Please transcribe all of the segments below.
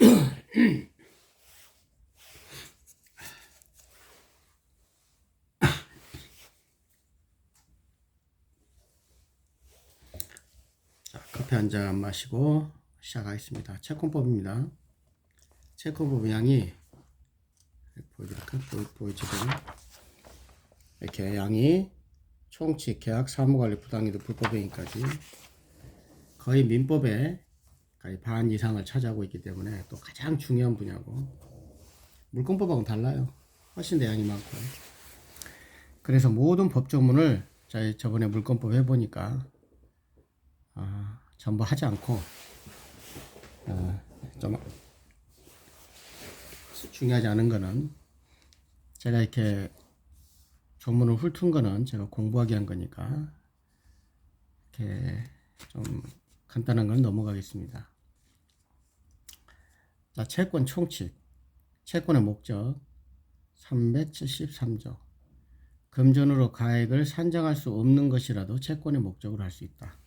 자, 커피 한 잔 마시고 시작하겠습니다. 채권법입니다. 채권법 양이 보이지도 이렇게 양이 총칙, 계약, 사무관리, 부당이득, 불법행위까지 거의 민법의 거의 반 이상을 차지하고 있기 때문에 또 가장 중요한 분야고, 물권법하고는 달라요. 훨씬 내용이 많고. 그래서 모든 법조문을 저번에 물권법 해보니까 전부 하지 않고 좀 중요하지 않은 거는 제가 이렇게 조문을 훑은 거는 제가 공부하기 한 거니까 이렇게 좀 간단한 건 넘어가겠습니다. 자, 채권 총칙, 채권의 목적 373조. 금전으로 가액을 산정할 수 없는 것이라도 채권의 목적으로 할 수 있다.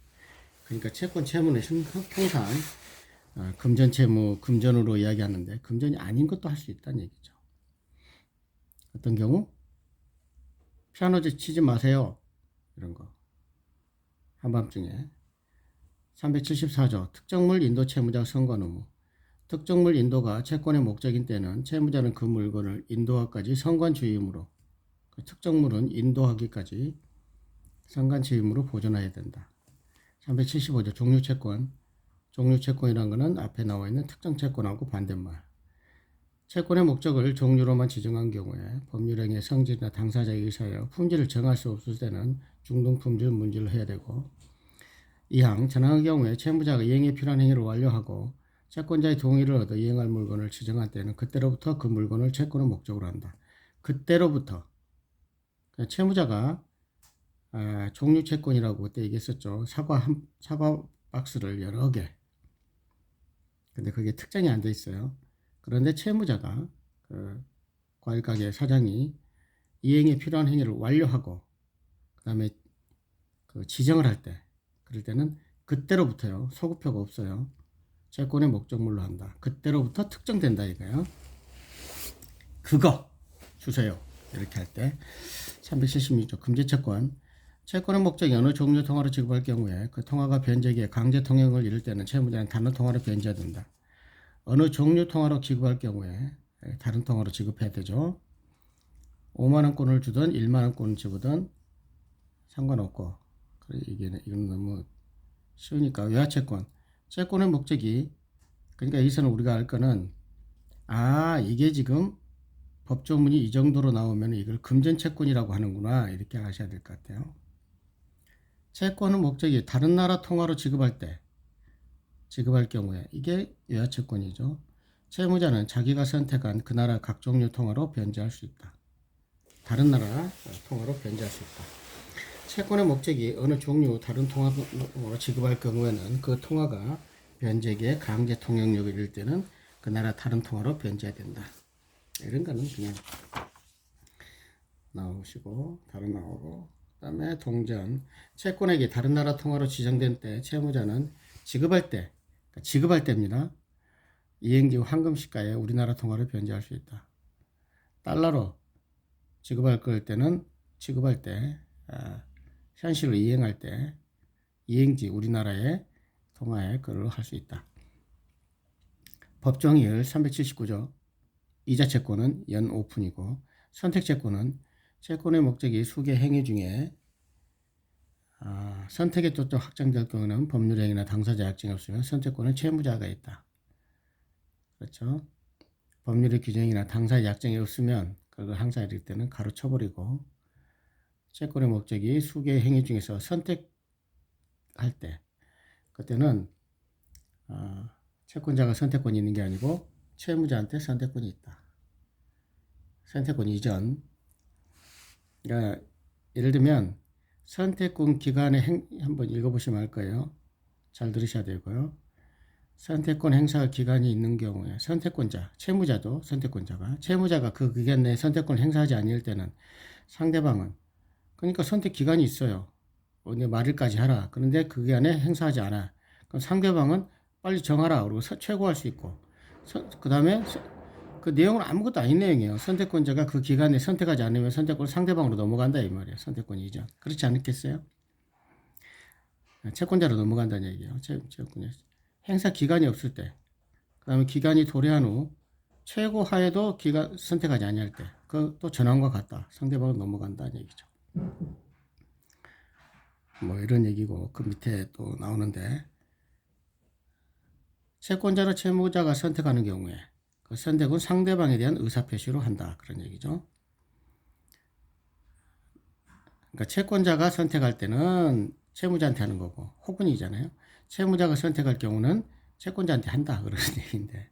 그러니까 채권 채무는 통상 금전 채무, 금전으로 이야기하는데 금전이 아닌 것도 할 수 있다는 얘기죠. 어떤 경우? 피아노 치지 마세요. 이런 거. 한밤중에. 374조 특정물 인도 채무자 선관 의무. 특정물 인도가 채권의 목적인 때는 채무자는 그 물건을 인도하기까지 선관주의이므로, 그 특정물은 인도하기까지 선관주의이므로 보존해야 된다. 375조 종류채권. 종류채권이라는 것은 앞에 나와 있는 특정채권하고 반대말. 채권의 목적을 종류로만 지정한 경우에 법률행위의 성질이나 당사자의 의사여 품질을 정할 수 없을 때는 중등품질 문제를 해야 되고, 이항 전항의 경우에 채무자가 이행에 필요한 행위를 완료하고 채권자의 동의를 얻어 이행할 물건을 지정한 때는 그때로부터 그 물건을 채권의 목적으로 한다. 그때로부터. 채무자가 종류채권이라고 그때 얘기했었죠. 사과 박스를 여러 개. 근데 그게 특정이 안 돼 있어요. 그런데 채무자가 그 과일가게 사장이 이행에 필요한 행위를 완료하고 그 다음에 그 지정을 할 때, 그럴 때는 그때로부터요. 소급표가 없어요. 채권의 목적물로 한다. 그때로부터 특정된다 이거예요. 그거 주세요. 이렇게 할 때. 376조 금지채권. 채권의 목적이 어느 종류 통화로 지급할 경우에 그 통화가 변제기에 강제 통행을 이룰 때는 채무자는 다른 통화로 변제해야 된다. 어느 종류 통화로 지급할 경우에 다른 통화로 지급해야 되죠. 5만원권을 주든 1만원권을 주든 상관없고, 이건 너무 쉬우니까 외화채권. 채권의 목적이, 그러니까 여기서는 우리가 알 거는 이게 지금 법조문이 이 정도로 나오면 이걸 금전채권이라고 하는구나, 이렇게 아셔야 될 것 같아요. 채권의 목적이 다른 나라 통화로 지급할 경우에 이게 외화채권이죠. 채무자는 자기가 선택한 그 나라 각 종류 통화로 변제할 수 있다. 다른 나라 통화로 변제할 수 있다. 채권의 목적이 어느 종류 다른 통화로 지급할 경우에는 그 통화가 변제기에 강제 통용력을 이룰 때는 그 나라 다른 통화로 변제해야 된다. 이런 거는 그냥 나오시고, 다른 나오고, 그 다음에 동전. 채권액이 다른 나라 통화로 지정된 때 채무자는 지급할 때입니다. 이행지 후 황금시가에 우리나라 통화로 변제할 수 있다. 달러로 지급할 때는 지급할 때 현실로 이행할 때 이행지 우리나라의 통화에 그걸 할 수 있다. 법정이율 379조. 이자채권은 연 오픈이고, 선택채권은 채권의 목적이 수개 행위 중에 선택의 또적 확정될 경우는 법률행위나 당사자 약정이 없으면 선택권은 채무자가 있다. 그렇죠? 법률의 규정이나 당사자 약정이 없으면 그걸 항상 이럴 때는 가로쳐버리고, 채권의 목적이 수개 행위 중에서 선택할 때, 그때는 채권자가 선택권이 있는 게 아니고 채무자한테 선택권이 있다. 선택권 이전. 그러니까 예를 들면 선택권 기간에 한번 읽어보시면 알 거예요. 잘 들으셔야 되고요. 선택권 행사 기간이 있는 경우에 선택권자, 채무자도 선택권자가, 채무자가 그 기간 내에 선택권을 행사하지 않을 때는 상대방은, 그러니까 선택 기간이 있어요. 언제 말일까지 하라. 그런데 그 기간에 행사하지 않아. 그럼 상대방은 빨리 정하라. 그리고 최고할 수 있고, 그 다음에 그 내용은 아무것도 아닌 내용이에요. 선택권자가 그 기간에 선택하지 않으면 선택권 상대방으로 넘어간다 이 말이에요. 선택권 이전. 그렇지 않겠어요? 채권자로 넘어간다는 얘기예요. 채권자. 행사 기간이 없을 때. 그 다음에 기간이 도래한 후 최고 하에도 기간 선택하지 아니할 때. 그 또 전환과 같다. 상대방으로 넘어간다는 얘기죠. 뭐 이런 얘기고 그 밑에 또 나오는데 채권자로 채무자가 선택하는 경우에 그 선택은 상대방에 대한 의사표시로 한다. 그런 얘기죠. 그러니까 채권자가 선택할 때는 채무자한테 하는 거고 혹은이잖아요. 채무자가 선택할 경우는 채권자한테 한다. 그런 얘기인데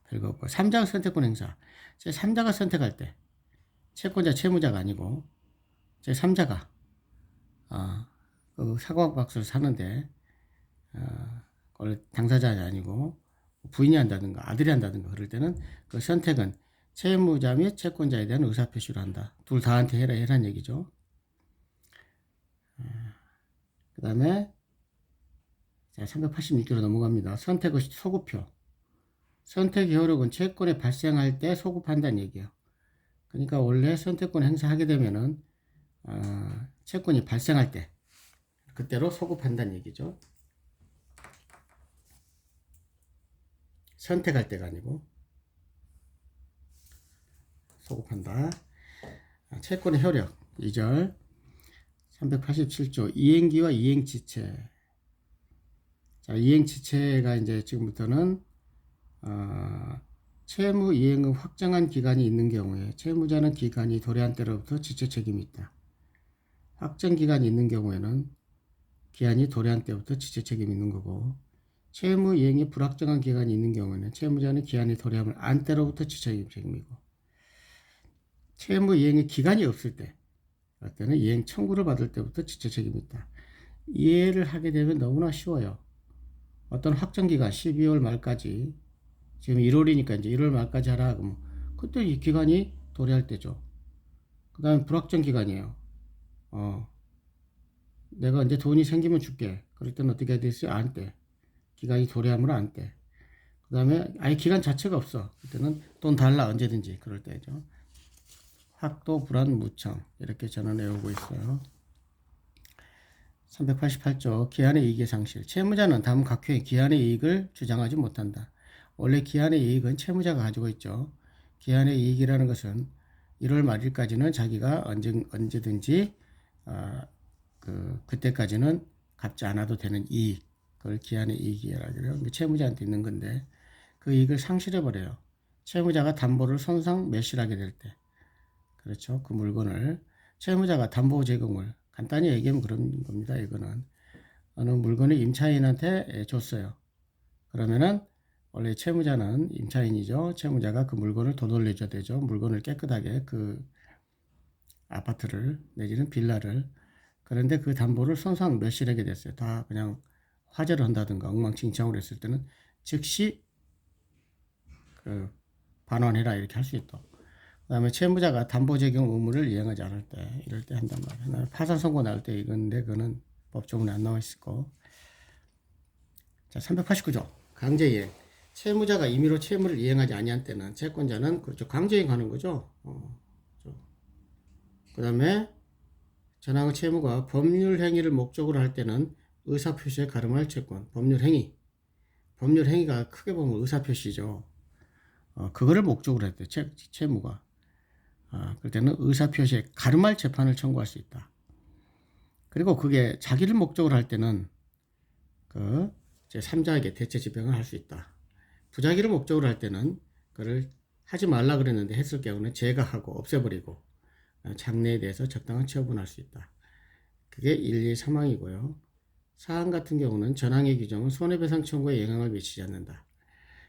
별거 없고 3자 선택권 행사. 제3자가 선택할 때 채권자 채무자가 아니고 제3자가 그 사과박스를 사는데 원래 당사자가 아니고 부인이 한다든가 아들이 한다든가 그럴 때는 그 선택은 채무자 및 채권자에 대한 의사표시를 한다. 둘 다한테 해란 얘기죠. 그 다음에 386개로 넘어갑니다. 선택의 소급표. 선택 효력은 채권이 발생할 때 소급한다는 얘기예요. 그러니까 원래 선택권 행사하게 되면은 채권이 발생할 때 그때로 소급한다는 얘기죠. 선택할 때가 아니고 소급한다. 채권의 효력 2절 387조 이행기와 이행지체. 자, 이행지체가 이제 지금부터는 채무 이행의 확정한 기간이 있는 경우에 채무자는 기간이 도래한 때로부터 지체 책임이 있다. 확정 기간이 있는 경우에는 기한이 도래한 때부터 지체 책임이 있는 거고 채무 이행이 불확정한 기간이 있는 경우에는 채무자는 기한이 도래함을 안 때로부터 지체 책임이고 채무 이행의 기간이 없을 때 그때는 이행 청구를 받을 때부터 지체 책임이 있다. 이해를 하게 되면 너무나 쉬워요. 어떤 확정 기간 12월 말까지 지금 1월이니까 이제 1월 말까지 하라 그러면 그때 이 기간이 도래할 때죠. 그 다음에 불확정 기간이에요. 내가 이제 돈이 생기면 줄게. 그럴 때는 어떻게 해야 되겠어요? 안 때. 기간이 도래함으로 안 때. 그 다음에 아예 기간 자체가 없어. 그때는 돈 달라 언제든지 그럴 때죠. 확도 불안 무청 이렇게 저는 외우고 있어요. 388조 기한의 이익의 상실. 채무자는 다음 각효의 기한의 이익을 주장하지 못한다. 원래 기한의 이익은 채무자가 가지고 있죠. 기한의 이익이라는 것은 1월 말일까지는 자기가 언제든지 그때까지는 갚지 않아도 되는 이익. 그걸 기한의 이익이라고 그래요. 채무자한테 있는 건데 그 이익을 상실해버려요. 채무자가 담보를 손상 매실하게 될 때. 그렇죠. 그 물건을 채무자가 담보 제공을 간단히 얘기하면 그런 겁니다. 이거는 어느 물건을 임차인한테 줬어요. 그러면은 원래 채무자는 임차인이죠. 채무자가 그 물건을 되돌려줘야 되죠. 물건을 깨끗하게 그 아파트를 내지는 빌라를 그런데 그 담보를 손상 멸실하게 됐어요. 다 그냥 화재를 한다든가 엉망진창으로 했을 때는 즉시 그 반환해라 이렇게 할 수 있다. 그 다음에 채무자가 담보 적용 의무를 이행하지 않을 때 이럴 때 한단 말이에요. 파산 선고 날 때 이건데 그거는 법조문에 안 나와 있을 거. 자 389조 강제이행. 채무자가 임의로 채무를 이행하지 아니한 때는 채권자는 그렇죠 강제이행하는 거죠. 그 다음에 전항의 채무가 법률 행위를 목적으로 할 때는 의사표시에 가름할 채권. 법률 행위가 크게 보면 의사표시죠. 그거를 목적으로 했대 채무가. 그럴 때는 의사표시에 가름할 재판을 청구할 수 있다. 그리고 그게 자기를 목적으로 할 때는 그 제3자에게 대체 집행을 할 수 있다. 부자기를 목적으로 할 때는 그를 하지 말라 그랬는데 했을 경우는 제거하고 없애버리고 장래에 대해서 적당한 처분할 수 있다. 그게 1, 2 3항이고요. 사항 같은 경우는 전항의 규정은 손해배상 청구에 영향을 미치지 않는다.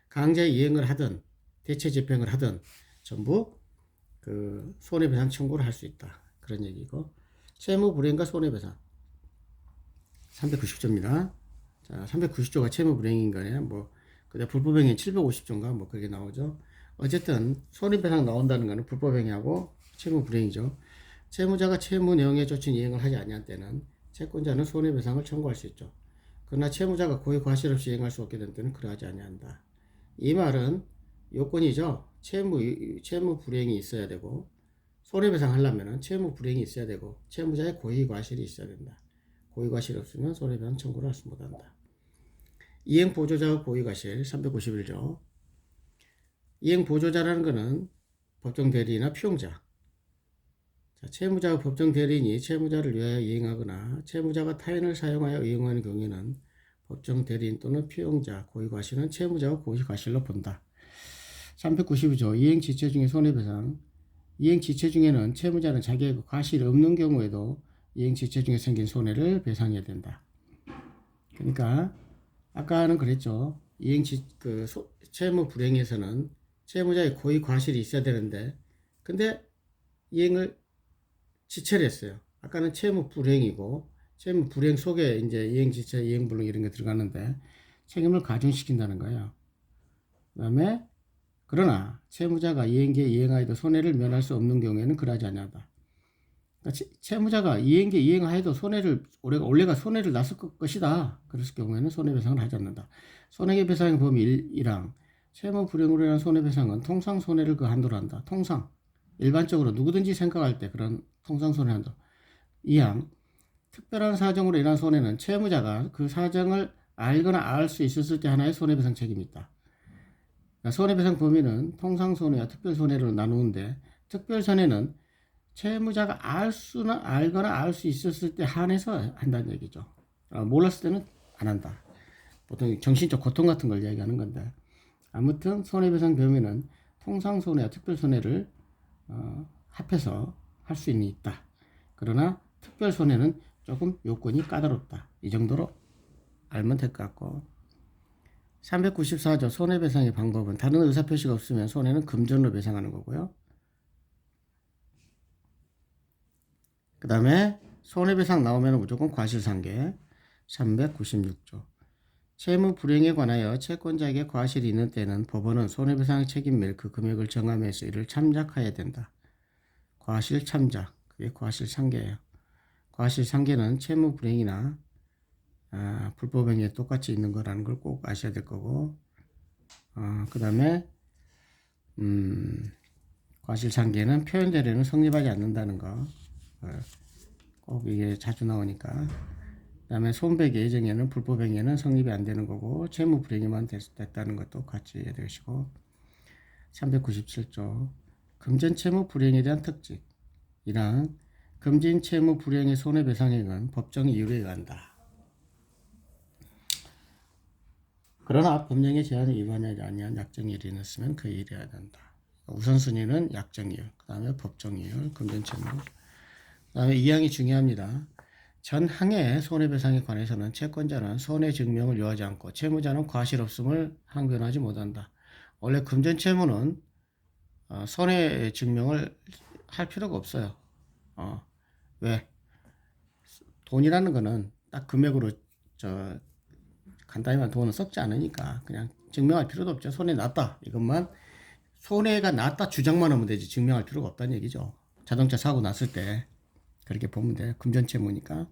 강제 이행을 하든 대체 집행을 하든 전부 그 손해배상 청구를 할 수 있다. 그런 얘기고 채무 불이행과 손해배상 390조입니다. 자, 390조가 채무 불이행인가요? 뭐 그다음 불법행위 750조인가 뭐 그게 나오죠. 어쨌든 손해배상 나온다는 거는 불법행위하고 채무 불이행이죠. 채무자가 채무 내용에 조치 이행을 하지 아니한 때는 채권자는 손해배상을 청구할 수 있죠. 그러나 채무자가 고의 과실 없이 이행할 수 없게 된 때는 그러하지 아니한다. 이 말은 요건이죠. 채무 불이행이 있어야 되고, 손해배상 하려면은 채무 불이행이 있어야 되고, 채무자의 고의 과실이 있어야 된다. 고의 과실이 없으면 손해배상 청구를 할 수 못한다. 이행 보조자의 고의 과실 391조. 이행 보조자라는 것은 법정 대리인이나 피용자. 자, 채무자의 법정 대리인이 채무자를 위하여 이행하거나 채무자가 타인을 사용하여 이용하는 경우에는 법정 대리인 또는 피용자, 고의 과실은 채무자의 고의 과실로 본다. 392조 이행 지체 중에 손해배상. 이행 지체 중에는 채무자는 자기의 과실이 없는 경우에도 이행 지체 중에 생긴 손해를 배상해야 된다. 그러니까 아까는 그랬죠. 채무 불이행에서는 채무자의 고의 과실이 있어야 되는데, 근데 이행을 지체를 했어요. 아까는 채무 불이행이고, 채무 불이행 속에 이제 이행 지체, 이행 불능 이런 게 들어가는데 책임을 가중시킨다는 거예요. 그다음에 그러나 채무자가 이행기에 이행하여도 손해를 면할 수 없는 경우에는 그러하지 아니하다. 그러니까 채무자가 이행기에 이행하여도 원래가 손해를 났을 것이다. 그랬을 경우에는 손해배상을 하지 않는다. 손해배상의 범위 1항 채무 불이행으로 인한 손해배상은 통상 손해를 그 한도로 한다. 통상 일반적으로 누구든지 생각할 때 그런 통상 손해 한도. 2항 특별한 사정으로 인한 손해는 채무자가 그 사정을 알거나 알 수 있었을 때 하나의 손해배상 책임이 있다. 그러니까 손해배상 범위는 통상손해와 특별손해로 나누는데, 특별손해는 채무자가 알거나 알 수 있었을 때 한해서 한다는 얘기죠. 몰랐을 때는 안 한다. 보통 정신적 고통 같은 걸 이야기하는 건데, 아무튼 손해배상 범위는 통상손해와 특별손해를 합해서 할 수 있다. 그러나 특별손해는 조금 요건이 까다롭다. 이 정도로 알면 될 것 같고, 394조 손해배상의 방법은 다른 의사표시가 없으면 손해는 금전으로 배상하는 거고요. 그 다음에 손해배상 나오면 무조건 과실상계. 396조 채무 불이행에 관하여 채권자에게 과실이 있는 때는 법원은 손해배상 책임 및 그 금액을 정함에서 이를 참작해야 된다. 과실 참작, 그게 과실상계예요. 과실상계는 채무 불이행이나 불법행위에 똑같이 있는 거라는 걸 꼭 아셔야 될 거고, 그 다음에 과실상계는 표현대로는 성립하지 않는다는 거, 꼭 이게 자주 나오니까. 그 다음에 손백 예정에는 불법행위는 성립이 안 되는 거고, 채무 불이행만 됐다는 것도 같이 이해해 주시고. 397조 금전채무 불이행에 대한 특징. 1항 금전채무 불이행의 손해배상액은 법정 이유에 의한다. 그러나 법령의 제한에 위반하지 아니한 약정이율이 있으면 그 일이 해야 된다. 우선순위는 약정이율, 그 다음에 법정이율, 금전채무. 그 다음에 2항이 중요합니다. 전항의 손해배상에 관해서는 채권자는 손해증명을 요하지 않고 채무자는 과실 없음을 항변하지 못한다. 원래 금전채무는 손해증명을 할 필요가 없어요. 왜? 돈이라는 거는 딱 금액으로 간단히 말하면 돈은 썩지 않으니까 그냥 증명할 필요도 없죠. 손해 났다. 이것만 손해가 났다 주장만 하면 되지 증명할 필요가 없다는 얘기죠. 자동차 사고 났을 때 그렇게 보면 돼요. 금전채무니까.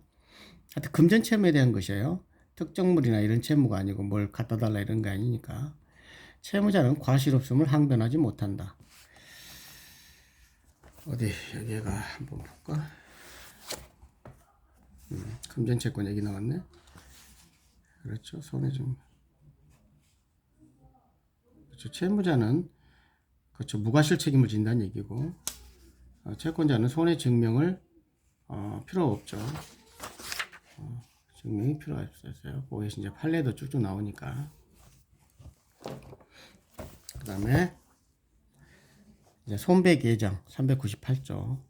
하여튼 금전채무에 대한 것이에요. 특정물이나 이런 채무가 아니고 뭘 갖다 달라 이런 거 아니니까. 채무자는 과실 없음을 항변하지 못한다. 어디 여기가 한번 볼까? 금전채권 얘기 나왔네. 그렇죠. 손해증명. 그렇죠. 채무자는 그렇죠. 무과실 책임을 진다는 얘기고, 채권자는 손해증명을 필요 없죠. 증명이 필요 없었어요. 거기서 이제 판례도 쭉쭉 나오니까. 그 다음에 이제 손백 예정 398조.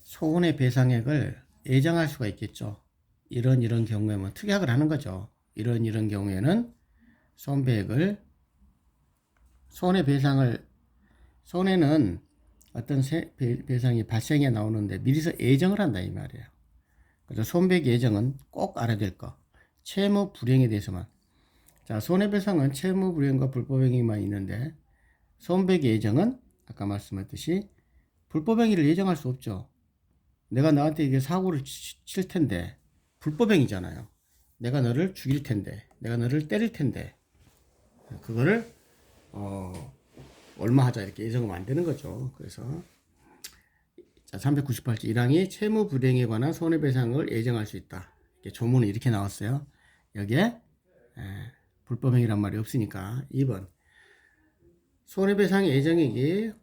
손해배상액을 예정할 수가 있겠죠. 이런 경우에는 특약을 하는 거죠. 이런 경우에는 손해는 어떤 배상이 발생해 나오는데 미리서 예정을 한다 이 말이에요. 그래서 손백 예정은 꼭 알아야 될 거. 채무 불이행에 대해서만. 자, 손해배상은 채무 불이행과 불법행위만 있는데 손배기 예정은 아까 말씀했듯이 불법행위를 예정할 수 없죠. 내가 너한테 이게 사고를 칠 텐데 불법행위잖아요. 내가 너를 죽일 텐데, 내가 너를 때릴 텐데, 그거를 얼마 하자 이렇게 예정하면 안 되는 거죠. 그래서 자 398조 1항이 채무 불이행에 관한 손해배상을 예정할 수 있다. 이렇게 조문은 이렇게 나왔어요. 여기에 불법행위란 말이 없으니까 2번 손해배상 예정액이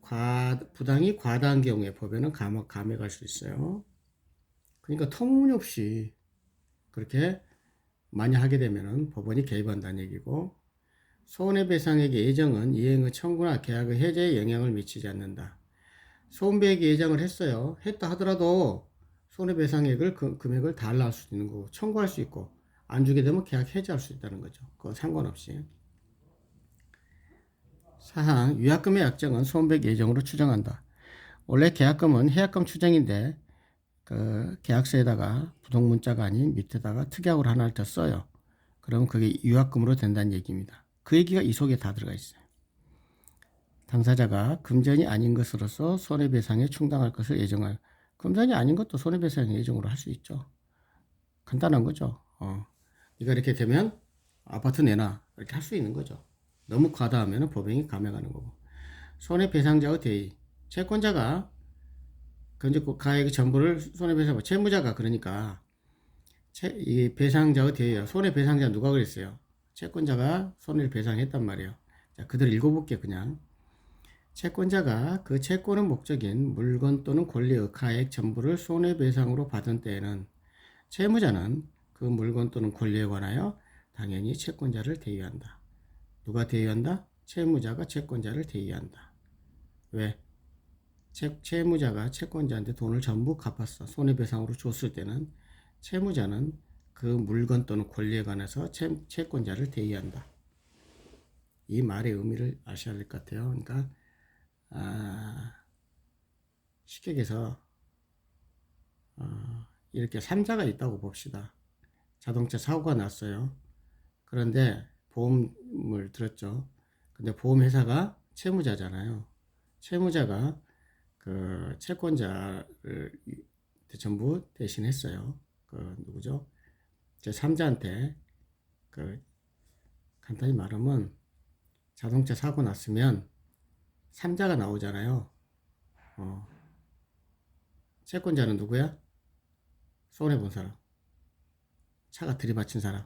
부당히 과다한 경우에 법에는 감액할 수 있어요. 그러니까 터무니없이 그렇게 많이 하게 되면 법원이 개입한다는 얘기고, 손해배상액의 예정은 이행의 청구나 계약의 해제에 영향을 미치지 않는다. 손배액 예정을 했어요. 했다 하더라도 손해배상액을 금액을 달라할 수도 있는 거고, 청구할 수 있고, 안 주게 되면 계약 해지할 수 있다는 거죠. 그건 상관없이. 사항 위약금의 약정은 손배액 예정으로 추정한다. 원래 계약금은 해약금 추정인데 그 계약서에다가 부동문자가 아닌 밑에다가 특약으로 하나를 더 써요. 그러면 그게 위약금으로 된다는 얘기입니다. 그 얘기가 이 속에 다 들어가 있어요. 당사자가 금전이 아닌 것으로서 손해배상에 충당할 것을 예정할. 금전이 아닌 것도 손해배상 예정으로 할 수 있죠. 간단한 거죠. 네가 이렇게 되면 아파트 내놔 이렇게 할 수 있는 거죠. 너무 과다하면 법행위 감행하는 거고. 손해배상자의 대의. 채권자가 그 가액의 전부를 손해배상, 채무자가 그러니까 이 배상자의 대의야. 손해배상자 누가 그랬어요? 채권자가 손해를 배상했단 말이에요. 자, 그대로 읽어볼게요. 그냥 채권자가 그 채권의 목적인 물건 또는 권리의 가액 전부를 손해배상으로 받은 때에는 채무자는 그 물건 또는 권리에 관하여 당연히 채권자를 대의한다. 누가 대의한다? 채무자가 채권자를 대의한다. 왜? 채무자가 채권자한테 돈을 전부 갚았어. 손해배상으로 줬을 때는 채무자는 그 물건 또는 권리에 관해서 채권자를 대의한다. 이 말의 의미를 아셔야 될 것 같아요. 그러니까 쉽게 얘기해서 이렇게 3자가 있다고 봅시다. 자동차 사고가 났어요. 그런데 보험을 들었죠. 근데 보험회사가 채무자잖아요. 채무자가 그 채권자를 전부 대신했어요. 그 누구죠? 제 3자한테 그 간단히 말하면 자동차 사고 났으면 3자가 나오잖아요. 채권자는 누구야? 손해본 사람. 차가 들이받친 사람.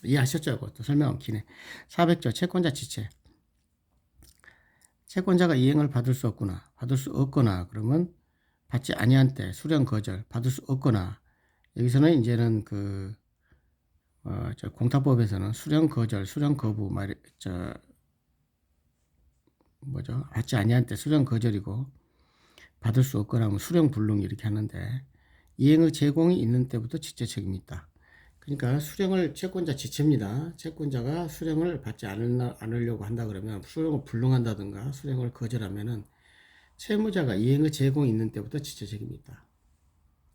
이해하셨죠? 그것도 설명하면 기네. 400조 채권자 지체. 채권자가 이행을 받을 수 없거나 받을 수 없거나 그러면 받지 아니한 때 수령 거절 받을 수 없거나 여기서는 이제는 그 공타법에서는 수령 거절 수령 거부 받지 아니한 때 수령 거절이고 받을 수 없거나 하면 수령 불능 이렇게 하는데 이행의 제공이 있는 때부터 지체 책임이 있다. 그러니까 수령을 채권자 지체입니다. 채권자가 수령을 받지 않으려고 한다 그러면 수령을 불능한다든가 수령을 거절하면은 채무자가 이행의 제공이 있는 때부터 지체 책임이 있다.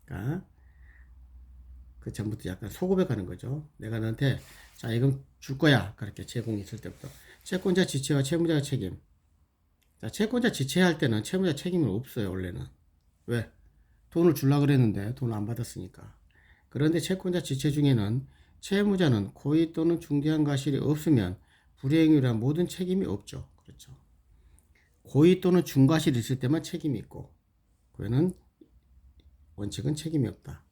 그러니까 그 전부터 약간 소고백하는 거죠. 내가 너한테 자 이건 줄 거야 그렇게 제공이 있을 때부터 채권자 지체와 채무자 책임. 자 채권자 지체할 때는 채무자 책임은 없어요 원래는. 왜? 돈을 주려고 그랬는데 돈을 안 받았으니까. 그런데 채권자 지체 중에는 채무자는 고의 또는 중대한 과실이 없으면 불이행위란 모든 책임이 없죠. 그렇죠. 고의 또는 중과실이 있을 때만 책임이 있고 그거는 원칙은 책임이 없다.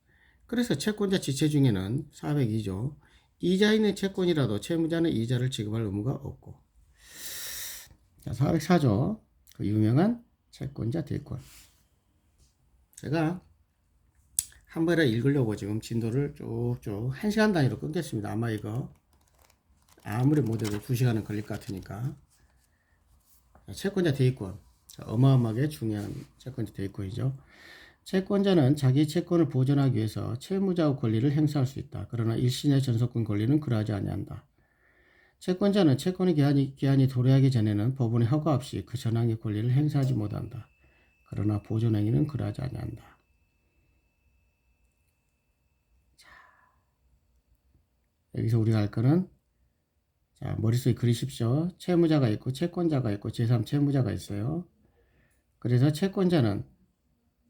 그래서 채권자 지체 중에는 402조 이자 있는 채권이라도 채무자는 이자를 지급할 의무가 없고. 자, 404조 그 유명한 채권자 대권. 제가 한 번에 읽으려고 지금 진도를 쭉쭉 1시간 단위로 끊겠습니다. 아마 이거 아무리 못해도 2시간은 걸릴 것 같으니까. 채권자 대위권 어마어마하게 중요한 채권자 대위권이죠. 채권자는 자기 채권을 보존하기 위해서 채무자의 권리를 행사할 수 있다. 그러나 일신의 전속권 권리는 그러하지 아니한다. 채권자는 채권의 기한이 도래하기 전에는 법원의 허가 없이 그 전항의 권리를 행사하지 못한다. 그러나 보존행위는 그러하지 아니한다. 자, 여기서 우리가 할 거는 자, 머릿속에 그리십시오. 채무자가 있고 채권자가 있고 제3 채무자가 있어요. 그래서 채권자는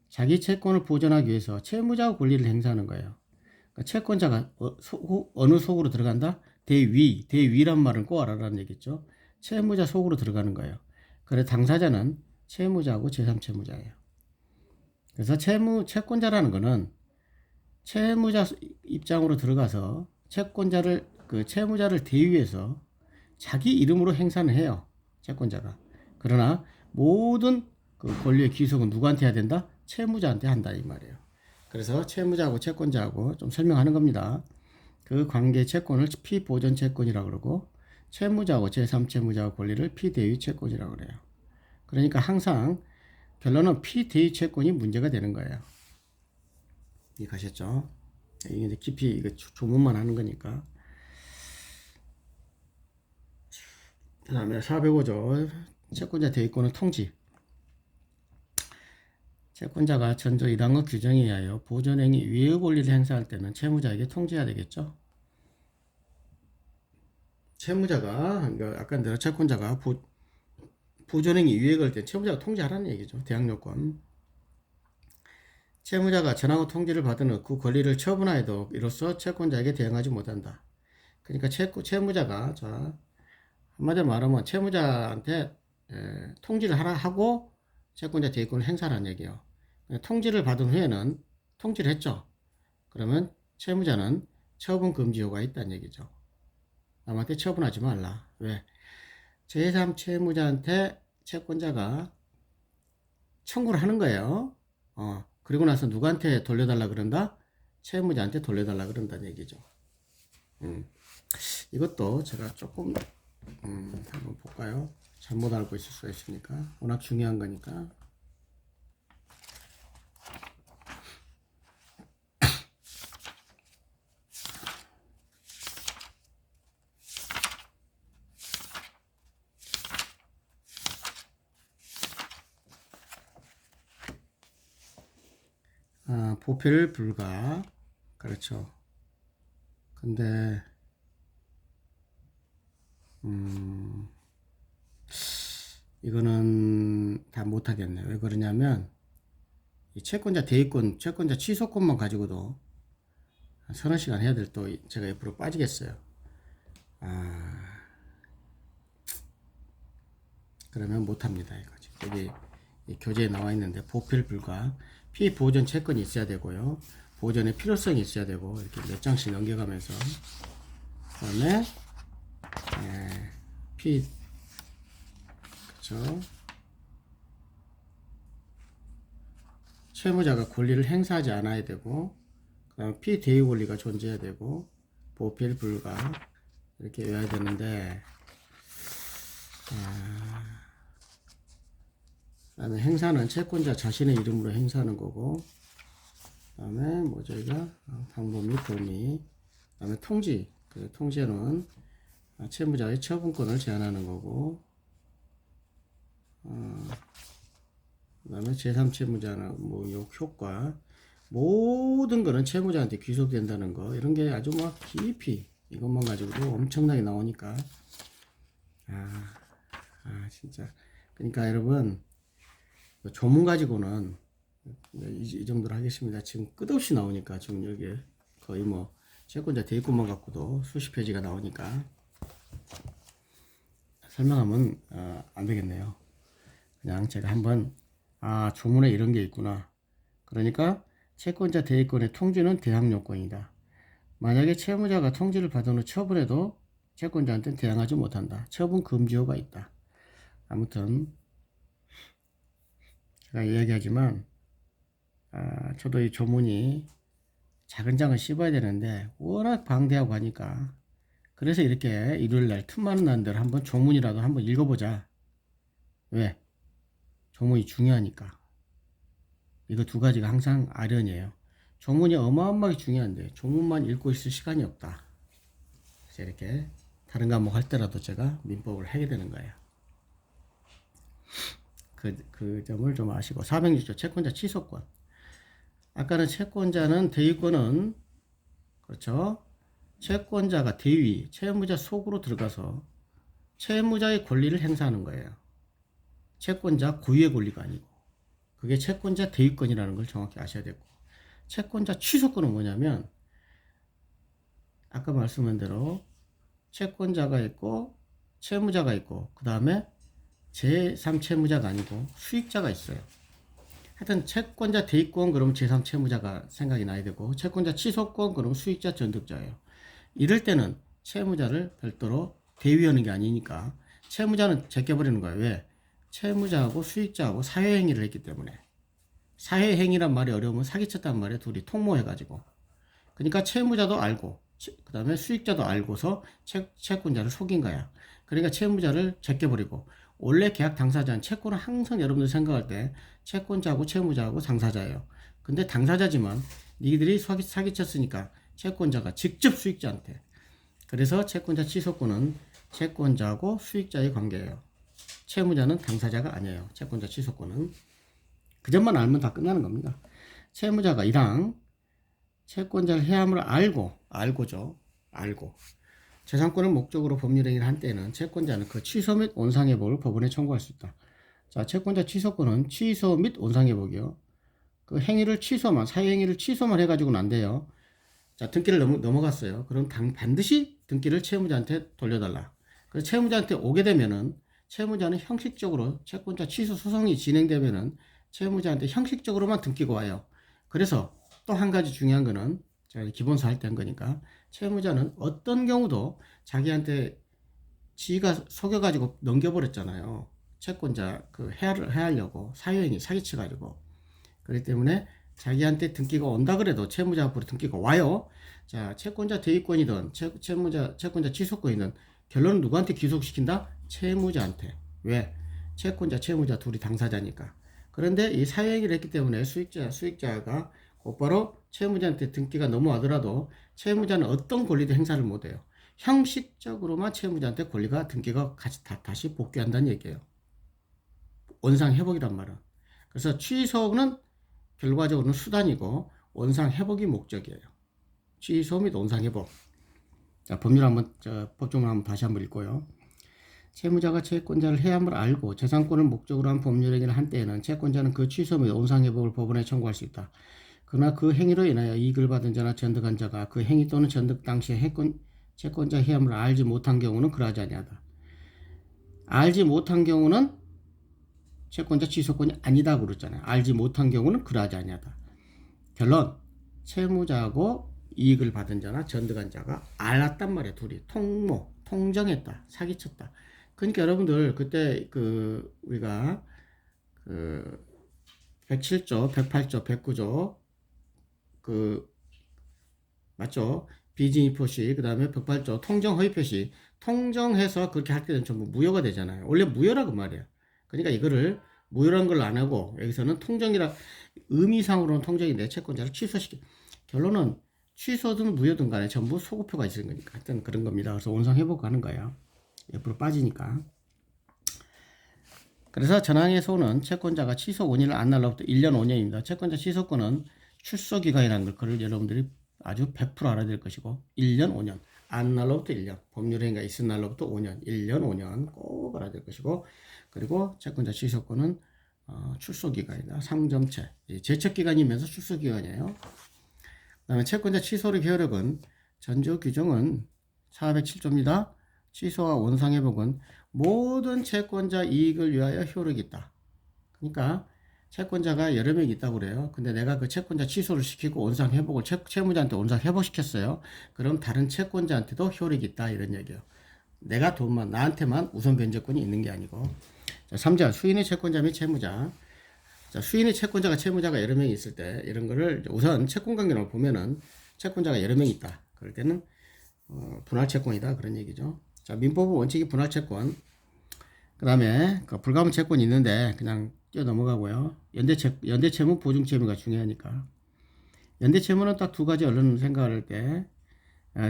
자기 채권을 보존하기 위해서 채무자 권리를 행사하는 거예요. 그러니까 채권자가 어느 속으로 들어간다? 대위란 말은 꼭 알아라는 얘기죠. 채무자 속으로 들어가는 거예요. 그래 당사자는 채무자하고 제3 채무자예요. 그래서 채권자라는 거는 채무자 입장으로 들어가서 채무자를 대위해서 자기 이름으로 행사는 해요. 채권자가. 그러나 모든 그 권리의 귀속은 누구한테 해야 된다? 채무자한테 한다 이 말이에요. 그래서 채무자하고 채권자하고 좀 설명하는 겁니다. 그 관계 채권을 피보전 채권이라고 그러고 채무자하고 제3채무자의 권리를 피대위 채권이라고 그래요. 그러니까 항상 결론은 피대위 채권이 문제가 되는 거예요. 이해가셨죠? 이게 깊이 이거 조문만 하는 거니까. 그 다음에 405조 채권자 대위권의 통지. 채권자가 전조 1항의 규정에 의하여 보존행위 위의 권리를 행사할 때는 채무자에게 통지해야 되겠죠. 채무자가 아까 내가 채권자가 보존행위 위에 걸 때 채무자가 통지하라는 얘기죠. 대항요건. 채무자가 전항의 통지를 받은 후 그 권리를 처분하여도 이로써 채권자에게 대항하지 못한다. 그러니까 채무자가 자 한마디로 말하면 채무자한테 통지를 하라 하고 채권자 대위권을 행사하라는 얘기예요. 통지를 받은 후에는 통지를 했죠. 그러면 채무자는 처분 금지 요구가 있다는 얘기죠. 남한테 처분하지 말라. 왜? 제3 채무자한테 채권자가 청구를 하는 거예요. 그리고 나서 누구한테 돌려달라 그런다? 채무자한테 돌려달라 그런다는 얘기죠. 이것도 제가 조금 한번 볼까요? 잘못 알고 있을 수가 있으니까 워낙 중요한 거니까. 보필 불가. 그렇죠. 근데 이거는 다 못하겠네요. 왜 그러냐면 이 채권자 대위권, 채권자 취소권만 가지고도 한 서너 시간 해야 될 또 제가 옆으로 빠지겠어요. 그러면 못합니다. 이거지. 여기 교재에 나와 있는데 보필 불가, 피보존 채권이 있어야 되고요. 보존의 필요성이 있어야 되고 이렇게 몇 장씩 넘겨가면서 그다음에 그렇죠. 채무자가 권리를 행사하지 않아야 되고 그다음 피대위 권리가 존재해야 되고 보필 불가 이렇게 외워야 되는데 그다음에 행사는 채권자 자신의 이름으로 행사하는 거고 그다음에 뭐 저희가 방법 및 범위 그다음에 통지 그 통지에는 채무자의 처분권을 제한하는 거고 그다음에 제3채무자나 뭐 효과 모든 거는 채무자한테 귀속된다는 거 이런 게 아주 막 깊이 이것만 가지고도 엄청나게 나오니까 진짜 그러니까 여러분 조문 가지고는 이 정도로 하겠습니다. 지금 끝없이 나오니까 지금 여기에 거의 뭐 채권자 대위권만 갖고도 수십 페이지가 나오니까 설명하면 안 되겠네요. 그냥 제가 한번 조문에 이런 게 있구나. 그러니까 채권자 대위권의 통지는 대항 요건이다. 만약에 채무자가 통지를 받은 후 처분해도 채권자한테는 대항하지 못한다. 처분 금지효가 있다. 아무튼 제가 이야기하지만 저도 이 조문이 작은 장을 씹어야 되는데 워낙 방대하고 하니까 그래서 이렇게 일요일날 틈만 나는 대로 한번 조문이라도 한번 읽어보자. 왜? 조문이 중요하니까. 이거 두 가지가 항상 아련이에요. 조문이 어마어마하게 중요한데 조문만 읽고 있을 시간이 없다. 그래서 이렇게 다른 과목 할 때라도 제가 민법을 하게 되는 거예요. 그 점을 좀 아시고 406조 채권자 취소권. 아까는 채권자는 대위권은 그렇죠. 채권자가 대위, 채무자 속으로 들어가서 채무자의 권리를 행사하는 거예요. 채권자 고유의 권리가 아니고. 그게 채권자 대위권이라는 걸 정확히 아셔야 되고. 채권자 취소권은 뭐냐면 아까 말씀한 대로 채권자가 있고 채무자가 있고 그 다음에 제3채무자가 아니고 수익자가 있어요. 하여튼 채권자 대위권 그러면 제3채무자가 생각이 나야 되고 채권자 취소권 그러면 수익자 전득자예요. 이럴 때는 채무자를 별도로 대위하는 게 아니니까 채무자는 제껴버리는 거예요. 왜? 채무자하고 수익자하고 사회행위를 했기 때문에. 사회행위란 말이 어려우면 사기쳤단 말이에요. 둘이 통모해가지고. 그러니까 채무자도 알고 그 다음에 수익자도 알고서 채권자를 속인 거야. 그러니까 채무자를 제껴버리고 원래 계약 당사자는 채권은 항상 여러분들 생각할 때 채권자하고 채무자하고 당사자예요. 근데 당사자지만 니들이 사기쳤으니까 채권자가 직접 수익자한테. 그래서 채권자 취소권은 채권자하고 수익자의 관계예요. 채무자는 당사자가 아니에요. 채권자 취소권은. 그 점만 알면 다 끝나는 겁니다. 채무자가 1항 채권자를 해함을 알고죠. 알고. 재산권을 목적으로 법률행위를 한 때에는 채권자는 그 취소 및 원상회복을 법원에 청구할 수 있다. 자, 채권자 취소권은 취소 및 원상회복이요. 그 행위를 취소만, 사회행위를 취소만 해가지고는 안 돼요. 자, 등기를 넘어갔어요. 그럼 반드시 등기를 채무자한테 돌려달라. 그래서 채무자한테 오게 되면은 채무자는 형식적으로 채권자 취소 소송이 진행되면은 채무자한테 형식적으로만 등기가 와요. 그래서 또 한 가지 중요한 거는 제가 기본서 할 때 한 거니까 채무자는 어떤 경우도 자기한테 지가 속여가지고 넘겨버렸잖아요. 채권자 그 해하려고 사유행위 사기쳐가지고. 그렇기 때문에 자기한테 등기가 온다 그래도 채무자 앞으로 등기가 와요. 자, 채권자 대위권이든 채권자 취소권이든 결론은 누구한테 귀속시킨다? 채무자한테. 왜? 채권자, 채무자 둘이 당사자니까. 그런데 이 사유행위를 했기 때문에 수익자가 곧바로 채무자한테 등기가 넘어가더라도 채무자는 어떤 권리도 행사를 못해요. 형식적으로만 채무자한테 권리가 등기가 다시 복귀한다는 얘기예요. 원상회복이란 말은. 그래서 취소는 결과적으로는 수단이고 원상회복이 목적이에요. 취소 및 원상회복. 자, 법조문 한번 다시 한번 읽고요. 채무자가 채권자를 해함을 알고 재산권을 목적으로 한 법률행위를 한 때에는 채권자는 그 취소 및 원상회복을 법원에 청구할 수 있다. 그러나 그 행위로 인하여 이익을 받은 자나 전득한 자가 그 행위 또는 전득 당시에 채권자 해함을 알지 못한 경우는 그러하지 아니하다. 알지 못한 경우는 채권자 취소권이 아니다 그랬잖아요. 알지 못한 경우는 그러하지 아니하다. 결론, 채무자하고 이익을 받은 자나 전득한 자가 알았단 말이에요. 둘이 통정했다, 사기쳤다. 그러니까 여러분들 그때 우리가 107조, 108조, 109조 맞죠? 비진입 표시, 그 다음에 108조 통정 허위 표시, 통정해서 그렇게 할 때는 전부 무효가 되잖아요. 원래 무효라고 말이에요. 그러니까 이거를 무효란 걸 안 하고 여기서는 통정이라 의미상으로는 통정인데 채권자를 취소시켜. 결론은 취소든 무효든 간에 전부 소급표가 있는 거니까 하여튼 그런 겁니다. 그래서 원상회복하는 거예요. 옆으로 빠지니까. 그래서 전항의 소는 채권자가 취소 원인을 안 날로부터 1년 5년입니다. 채권자 취소권은 출소기간이라는 걸 여러분들이 아주 100% 알아야 될 것이고 1년 5년 안 날로부터 1년 법률행위가 있은 날로부터 5년 1년 5년 꼭 알아야 될 것이고 그리고 채권자 취소권은 출소기간이다. 상점채 제척기간이면서 출소기간이에요. 그 다음에 채권자 취소의 효력은 전조 규정은 407조입니다. 취소와 원상회복은 모든 채권자 이익을 위하여 효력이 있다. 그러니까 채권자가 여러 명이 있다고 그래요. 근데 내가 그 채권자 취소를 시키고 원상회복을 채무자한테 원상회복시켰어요. 그럼 다른 채권자한테도 효력이 있다 이런 얘기예요. 내가 나한테만 우선 변제권이 있는 게 아니고. 자, 3절 수인의 채권자 및 채무자. 자, 수인의 채권자가 채무자가 여러 명이 있을 때 이런 거를 우선 채권관계를 보면은 채권자가 여러 명이 있다. 그럴 때는 분할채권이다 그런 얘기죠. 자, 민법은 원칙이 분할채권. 그 다음에 불가분 채권이 있는데 그냥 뛰어 넘어가고요. 연대채무, 보증채무가 중요하니까. 연대채무는 딱 두 가지 언론 생각할 때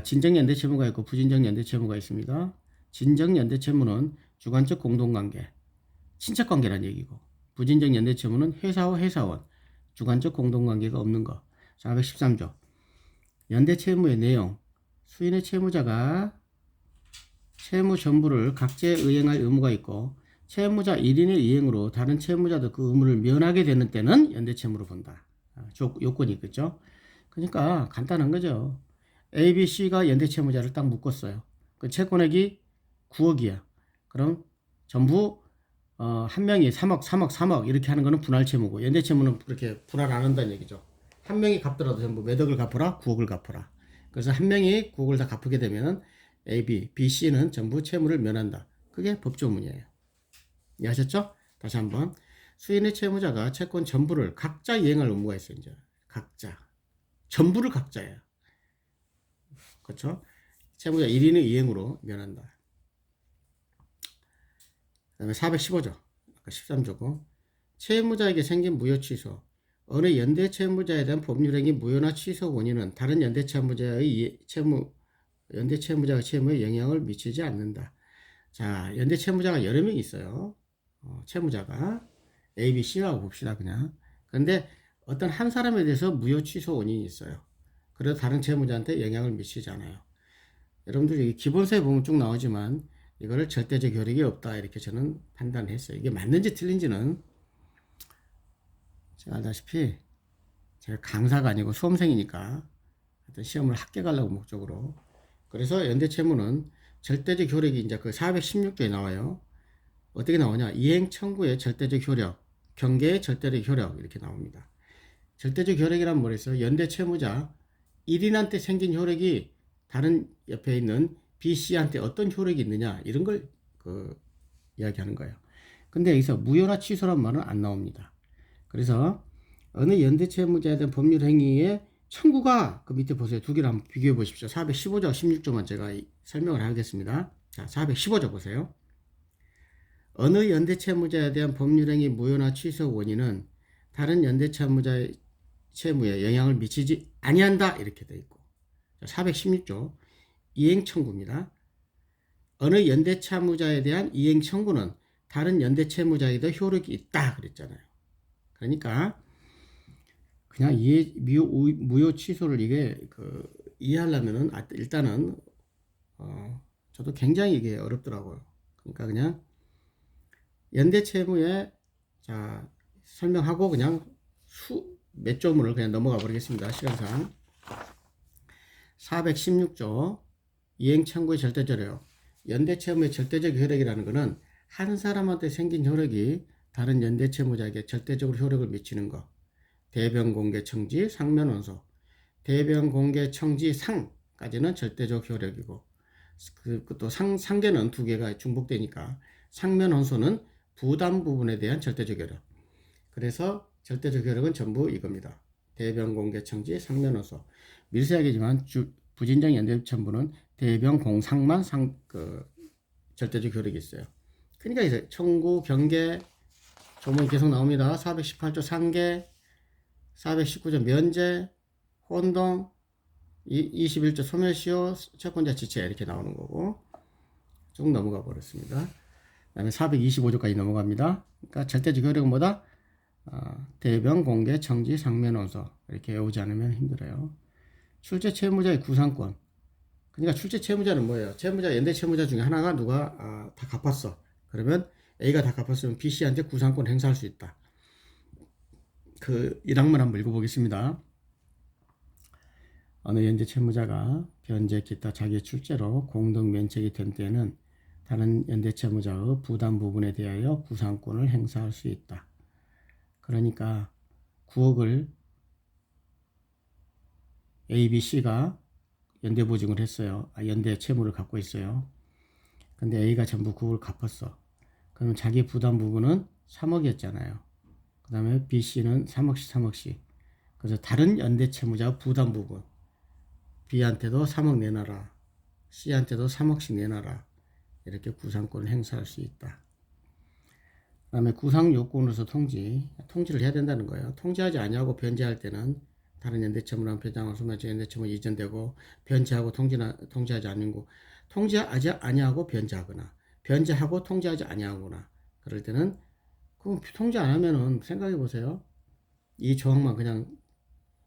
진정연대채무가 있고 부진정연대채무가 있습니다. 진정연대채무는 주관적 공동관계, 친척관계란 얘기고 부진정연대채무는 회사와 회사원, 주관적 공동관계가 없는 거. 413조. 연대채무의 내용, 수인의 채무자가 채무 전부를 각자에 의행할 의무가 있고 채무자 1인의 이행으로 다른 채무자도 그 의무를 면하게 되는 때는 연대채무로 본다. 요건이 있겠죠. 그러니까 간단한 거죠. A, B, C가 연대채무자를 딱 묶었어요. 그 채권액이 9억이야. 그럼 전부 한 명이 3억, 3억, 3억 이렇게 하는 거는 분할채무고 연대채무는 그렇게 분할 안 한다는 얘기죠. 한 명이 갚더라도 전부 몇 억을 갚아라? 9억을 갚아라. 그래서 한 명이 9억을 다 갚게 되면 A, B, B, C는 전부 채무를 면한다. 그게 법조문이에요. 이해하셨죠? 다시 한번. 수인의 채무자가 채권 전부를 각자 이행할 의무가 있어요. 이제 각자. 전부를 각자예요. 그렇죠? 채무자 1인의 이행으로 면한다. 그 다음에 415조. 아까 13조고. 채무자에게 생긴 무효 취소. 어느 연대 채무자에 대한 법률행위 무효나 취소 원인은 다른 연대 채무자의 연대 채무자의 채무에 영향을 미치지 않는다. 자, 연대 채무자가 여러 명 있어요. 채무자가 A, B, C라고 봅시다 그냥. 그런데 어떤 한 사람에 대해서 무효 취소 원인이 있어요. 그래도 다른 채무자한테 영향을 미치지 않아요. 여러분들이 기본서에 보면 쭉 나오지만 이거를 절대적 효력이 없다 이렇게 저는 판단했어요. 이게 맞는지 틀린지는 제가 알다시피 제가 강사가 아니고 수험생이니까 어떤 시험을 합격하려고 목적으로 그래서 연대채무는 절대적 효력이 이제 그 416조에 나와요. 어떻게 나오냐? 이행 청구의 절대적 효력, 경계의 절대적 효력 이렇게 나옵니다. 절대적 효력이란 뭐랬어요? 연대 채무자 1인한테 생긴 효력이 다른 옆에 있는 B, C한테 어떤 효력이 있느냐 이런 걸 이야기하는 거예요. 근데 여기서 무효나 취소란 말은 안 나옵니다. 그래서 어느 연대 채무자에 대한 법률 행위의 청구가 그 밑에 보세요. 두 개를 한번 비교해 보십시오. 415조, 16조만 제가 설명을 하겠습니다. 자, 415조 보세요. 어느 연대 채무자에 대한 법률 행위 무효나 취소 원인은 다른 연대 채무자의 채무에 영향을 미치지 아니한다 이렇게 되어 있고 416조 이행 청구입니다. 어느 연대 채무자에 대한 이행 청구는 다른 연대 채무자에도 효력이 있다 그랬잖아요. 그러니까 그냥 무효 취소를 이게 이해하려면은 일단은 저도 굉장히 이게 어렵더라고요. 그러니까 그냥 연대 채무에 자 설명하고 그냥 몇 조문을 그냥 넘어가 버리겠습니다. 시간상 416조 이행 청구의 절대적 효력. 연대 채무의 절대적 효력이라는 것은 한 사람한테 생긴 효력이 다른 연대 채무자에게 절대적으로 효력을 미치는 것. 대변 공개 청지 상면 원소. 대변 공개 청지 상까지는 절대적 효력이고 또 상계는 두 개가 중복되니까 상면 원소는 부담 부분에 대한 절대적 효력. 그래서 절대적 효력은 전부 이겁니다. 대변 공개 청지 상면 원소. 미세하게지만 부진정 연대 첨부는 대변 공상만 절대적 효력이 있어요. 그러니까 이제 청구 경계 조문이 계속 나옵니다. 418조 상계 419조 면제, 혼동, 21조 소멸시효, 채권자 지체 이렇게 나오는 거고 쭉 넘어가 버렸습니다. 그 다음에 425조까지 넘어갑니다. 그러니까 절대적 효력은 뭐다? 대변, 공개, 청지, 상면, 원소 이렇게 외우지 않으면 힘들어요. 출제 채무자의 구상권. 그러니까 출제 채무자는 뭐예요? 채무자, 연대 채무자 중에 하나가 누가 다 갚았어. 그러면 A가 다 갚았으면 B, C한테 구상권 행사할 수 있다. 그 1항만 한번 읽어보겠습니다. 어느 연대 채무자가 변제 기타 자기의 출제로 공동 면책이 된 때에는 다른 연대 채무자의 부담 부분에 대하여 구상권을 행사할 수 있다. 그러니까 9억을 A, B, C가 연대 보증을 했어요. 연대 채무를 갖고 있어요. 근데 A가 전부 9억을 갚았어. 그러면 자기 부담 부분은 3억이었잖아요. 그 다음에 B, C는 3억씩 3억씩. 그래서 다른 연대 채무자 부담 부분 B한테도 3억 내놔라. C한테도 3억씩 내놔라. 이렇게 구상권을 행사할 수 있다. 그 다음에 구상 요건으로서 통지를 해야 된다는 거예요. 통지하지 아니하고 변제할 때는 다른 연대채무랑 변장을 소멸적 연대채무 이전되고 변제하고 통지하지 않고 통지하지 아니하고 변제하거나 변제하고 통지하지 아니하거나 그럴 때는 그럼 통지 안 하면은 생각해 보세요. 이 조항만 그냥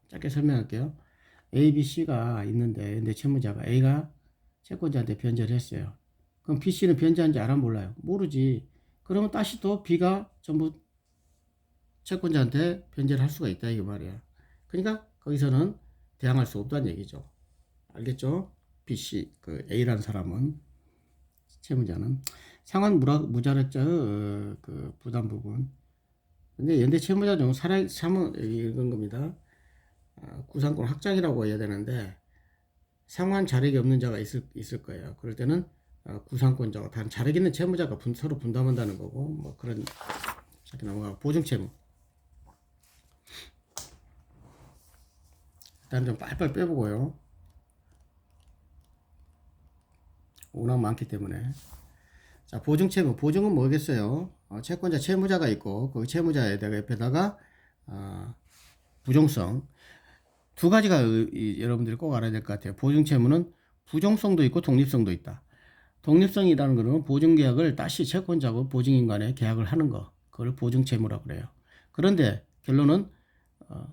짧게 설명할게요. A, B, C가 있는데 근데 채무자가 A가 채권자한테 변제를 했어요. 그럼 B, C는 변제한지 알아 몰라요? 모르지. 그러면 다시 또 B가 전부 채권자한테 변제를 할 수가 있다 이게 말이야. 그러니까 거기서는 대항할 수 없다는 얘기죠. 알겠죠? B, C, 그 A라는 사람은 채무자는 상환 무자력자 그 부담 부분. 근데 연대 채무자 중 사무 이런 겁니다. 구상권 확장이라고 해야 되는데 상환 자력이 없는 자가 있을 거예요. 그럴 때는 구상권자가 단 자력 있는 채무자가 서로 분담한다는 거고 뭐 그런 자기 넘어가 보증 채무. 일단 좀 빨빨 빼보고요. 워낙 많기 때문에. 자, 보증 채무. 보증은 뭐겠어요? 채권자 채무자가 있고 그 채무자에다가 옆에다가 부정성. 두 가지가 여러분들이 꼭 알아야 될 것 같아요. 보증 채무는 부정성도 있고 독립성도 있다. 독립성이라는 것은 보증계약을 다시 채권자하고 보증인 간에 계약을 하는 거. 그걸 보증 채무라고 그래요. 그런데 결론은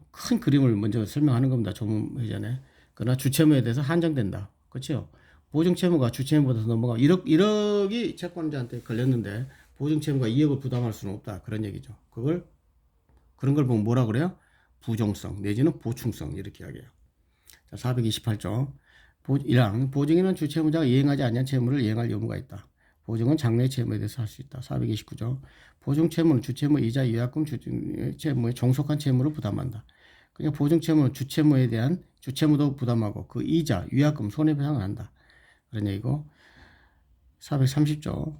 큰 그림을 먼저 설명하는 겁니다. 조문 회전에. 그러나 주채무에 대해서 한정된다. 그렇죠? 보증채무가 주채무보다 더 넘어가 1억이 채권자한테 걸렸는데 보증채무가 2억을 부담할 수는 없다. 그런 얘기죠. 그런 걸 보면 뭐라 그래요? 부정성 내지는 보충성 이렇게 이야기해요. 자, 428조 1항 보증인은 주채무자가 이행하지 않은 채무를 이행할 의무가 있다. 보증은 장래 채무에 대해서 할 수 있다. 429조 보증채무는 주채무 이자 위약금 주채무의 종속한 채무를 부담한다. 그냥 보증채무는 주채무에 대한 주채무도 부담하고 그 이자 위약금 손해배상을 한다. 그런 얘기고 430조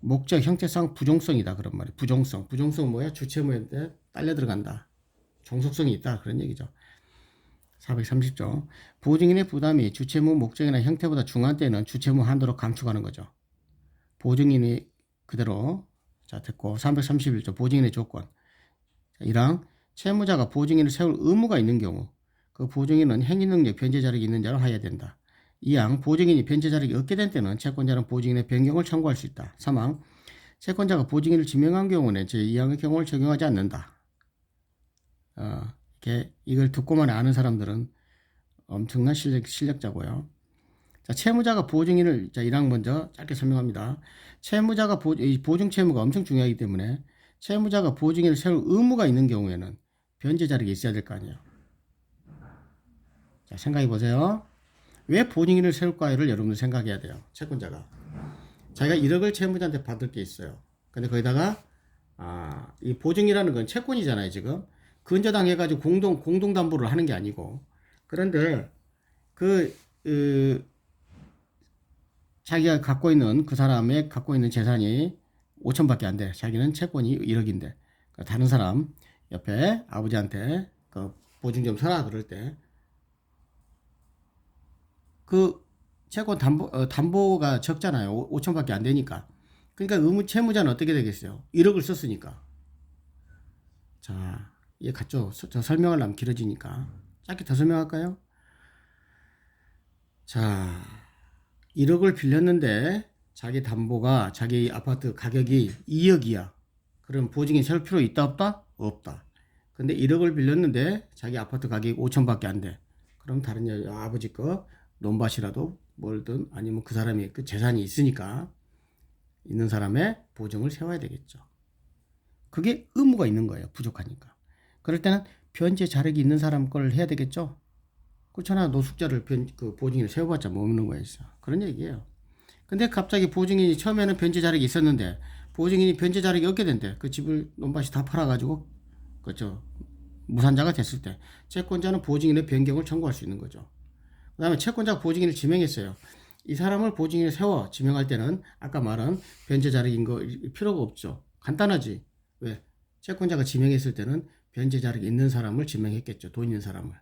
목적 형태상 부종성이다. 그런 말이에요. 부종성은 뭐야? 주채무에 딸려 들어간다. 종속성이 있다. 그런 얘기죠. 430조 보증인의 부담이 주채무 목적이나 형태보다 중한 때는 주채무 한도로 감축하는 거죠. 보증인이 그대로 자 됐고 331조 보증인의 조건 1항 채무자가 보증인을 세울 의무가 있는 경우 그 보증인은 행위능력 변제 자력이 있는 자로 하여야 된다. 2항 보증인이 변제 자력이 없게 된 때는 채권자는 보증인의 변경을 청구할 수 있다. 3항 채권자가 보증인을 지명한 경우는 제2항의 경우를 적용하지 않는다. 이걸 듣고만 아는 사람들은 엄청난 실력자고요. 자, 채무자가 보증인을 자 1항 먼저 짧게 설명합니다. 채무자가 보증 채무가 엄청 중요하기 때문에 채무자가 보증인을 세울 의무가 있는 경우에는 변제 자력이 있어야 될 거 아니에요. 자, 생각해 보세요. 왜 보증인을 세울까를 여러분들 생각해야 돼요. 채권자가 자기가 1억을 채무자한테 받을 게 있어요. 근데 거기다가 이 보증이라는 건 채권이잖아요. 지금 근저당해가지고 공동 담보를 하는 게 아니고 그런데 자기가 갖고 있는 그 사람의 갖고 있는 재산이 5천밖에 안 돼. 자기는 채권이 1억인데 다른 사람 옆에 아버지한테 그 보증 좀 서라 그럴 때 그 채권 담보가 적잖아요. 5천밖에 안 되니까. 그러니까 채무자는 어떻게 되겠어요? 1억을 썼으니까. 자, 이해 갔죠? 저 설명하려면 길어지니까. 짧게 더 설명할까요? 자, 1억을 빌렸는데 자기 담보가 자기 아파트 가격이 2억이야. 그럼 보증인 세울 필요 있다 없다? 없다. 근데 1억을 빌렸는데 자기 아파트 가격이 5천밖에 안 돼. 그럼 다른 아버지 거 논밭이라도 뭘든 아니면 그 사람이 그 재산이 있으니까 있는 사람의 보증을 세워야 되겠죠. 그게 의무가 있는 거예요. 부족하니까. 그럴 때는 변제 자력이 있는 사람 걸 해야 되겠죠. 그렇잖아. 노숙자를 그 보증인을 세워봤자 뭐 없는 거야 있어. 그런 얘기예요. 근데 갑자기 보증인이 처음에는 변제 자력이 있었는데 보증인이 변제 자력이 없게 된대. 그 집을 논밭이 다 팔아가지고 그죠 무산자가 됐을 때 채권자는 보증인의 변경을 청구할 수 있는 거죠. 그 다음에 채권자가 보증인을 지명했어요. 이 사람을 보증인을 세워 지명할 때는 아까 말한 변제 자력인 거 필요가 없죠. 간단하지. 왜? 채권자가 지명했을 때는 변제 자력이 있는 사람을 지명했겠죠. 돈 있는 사람을.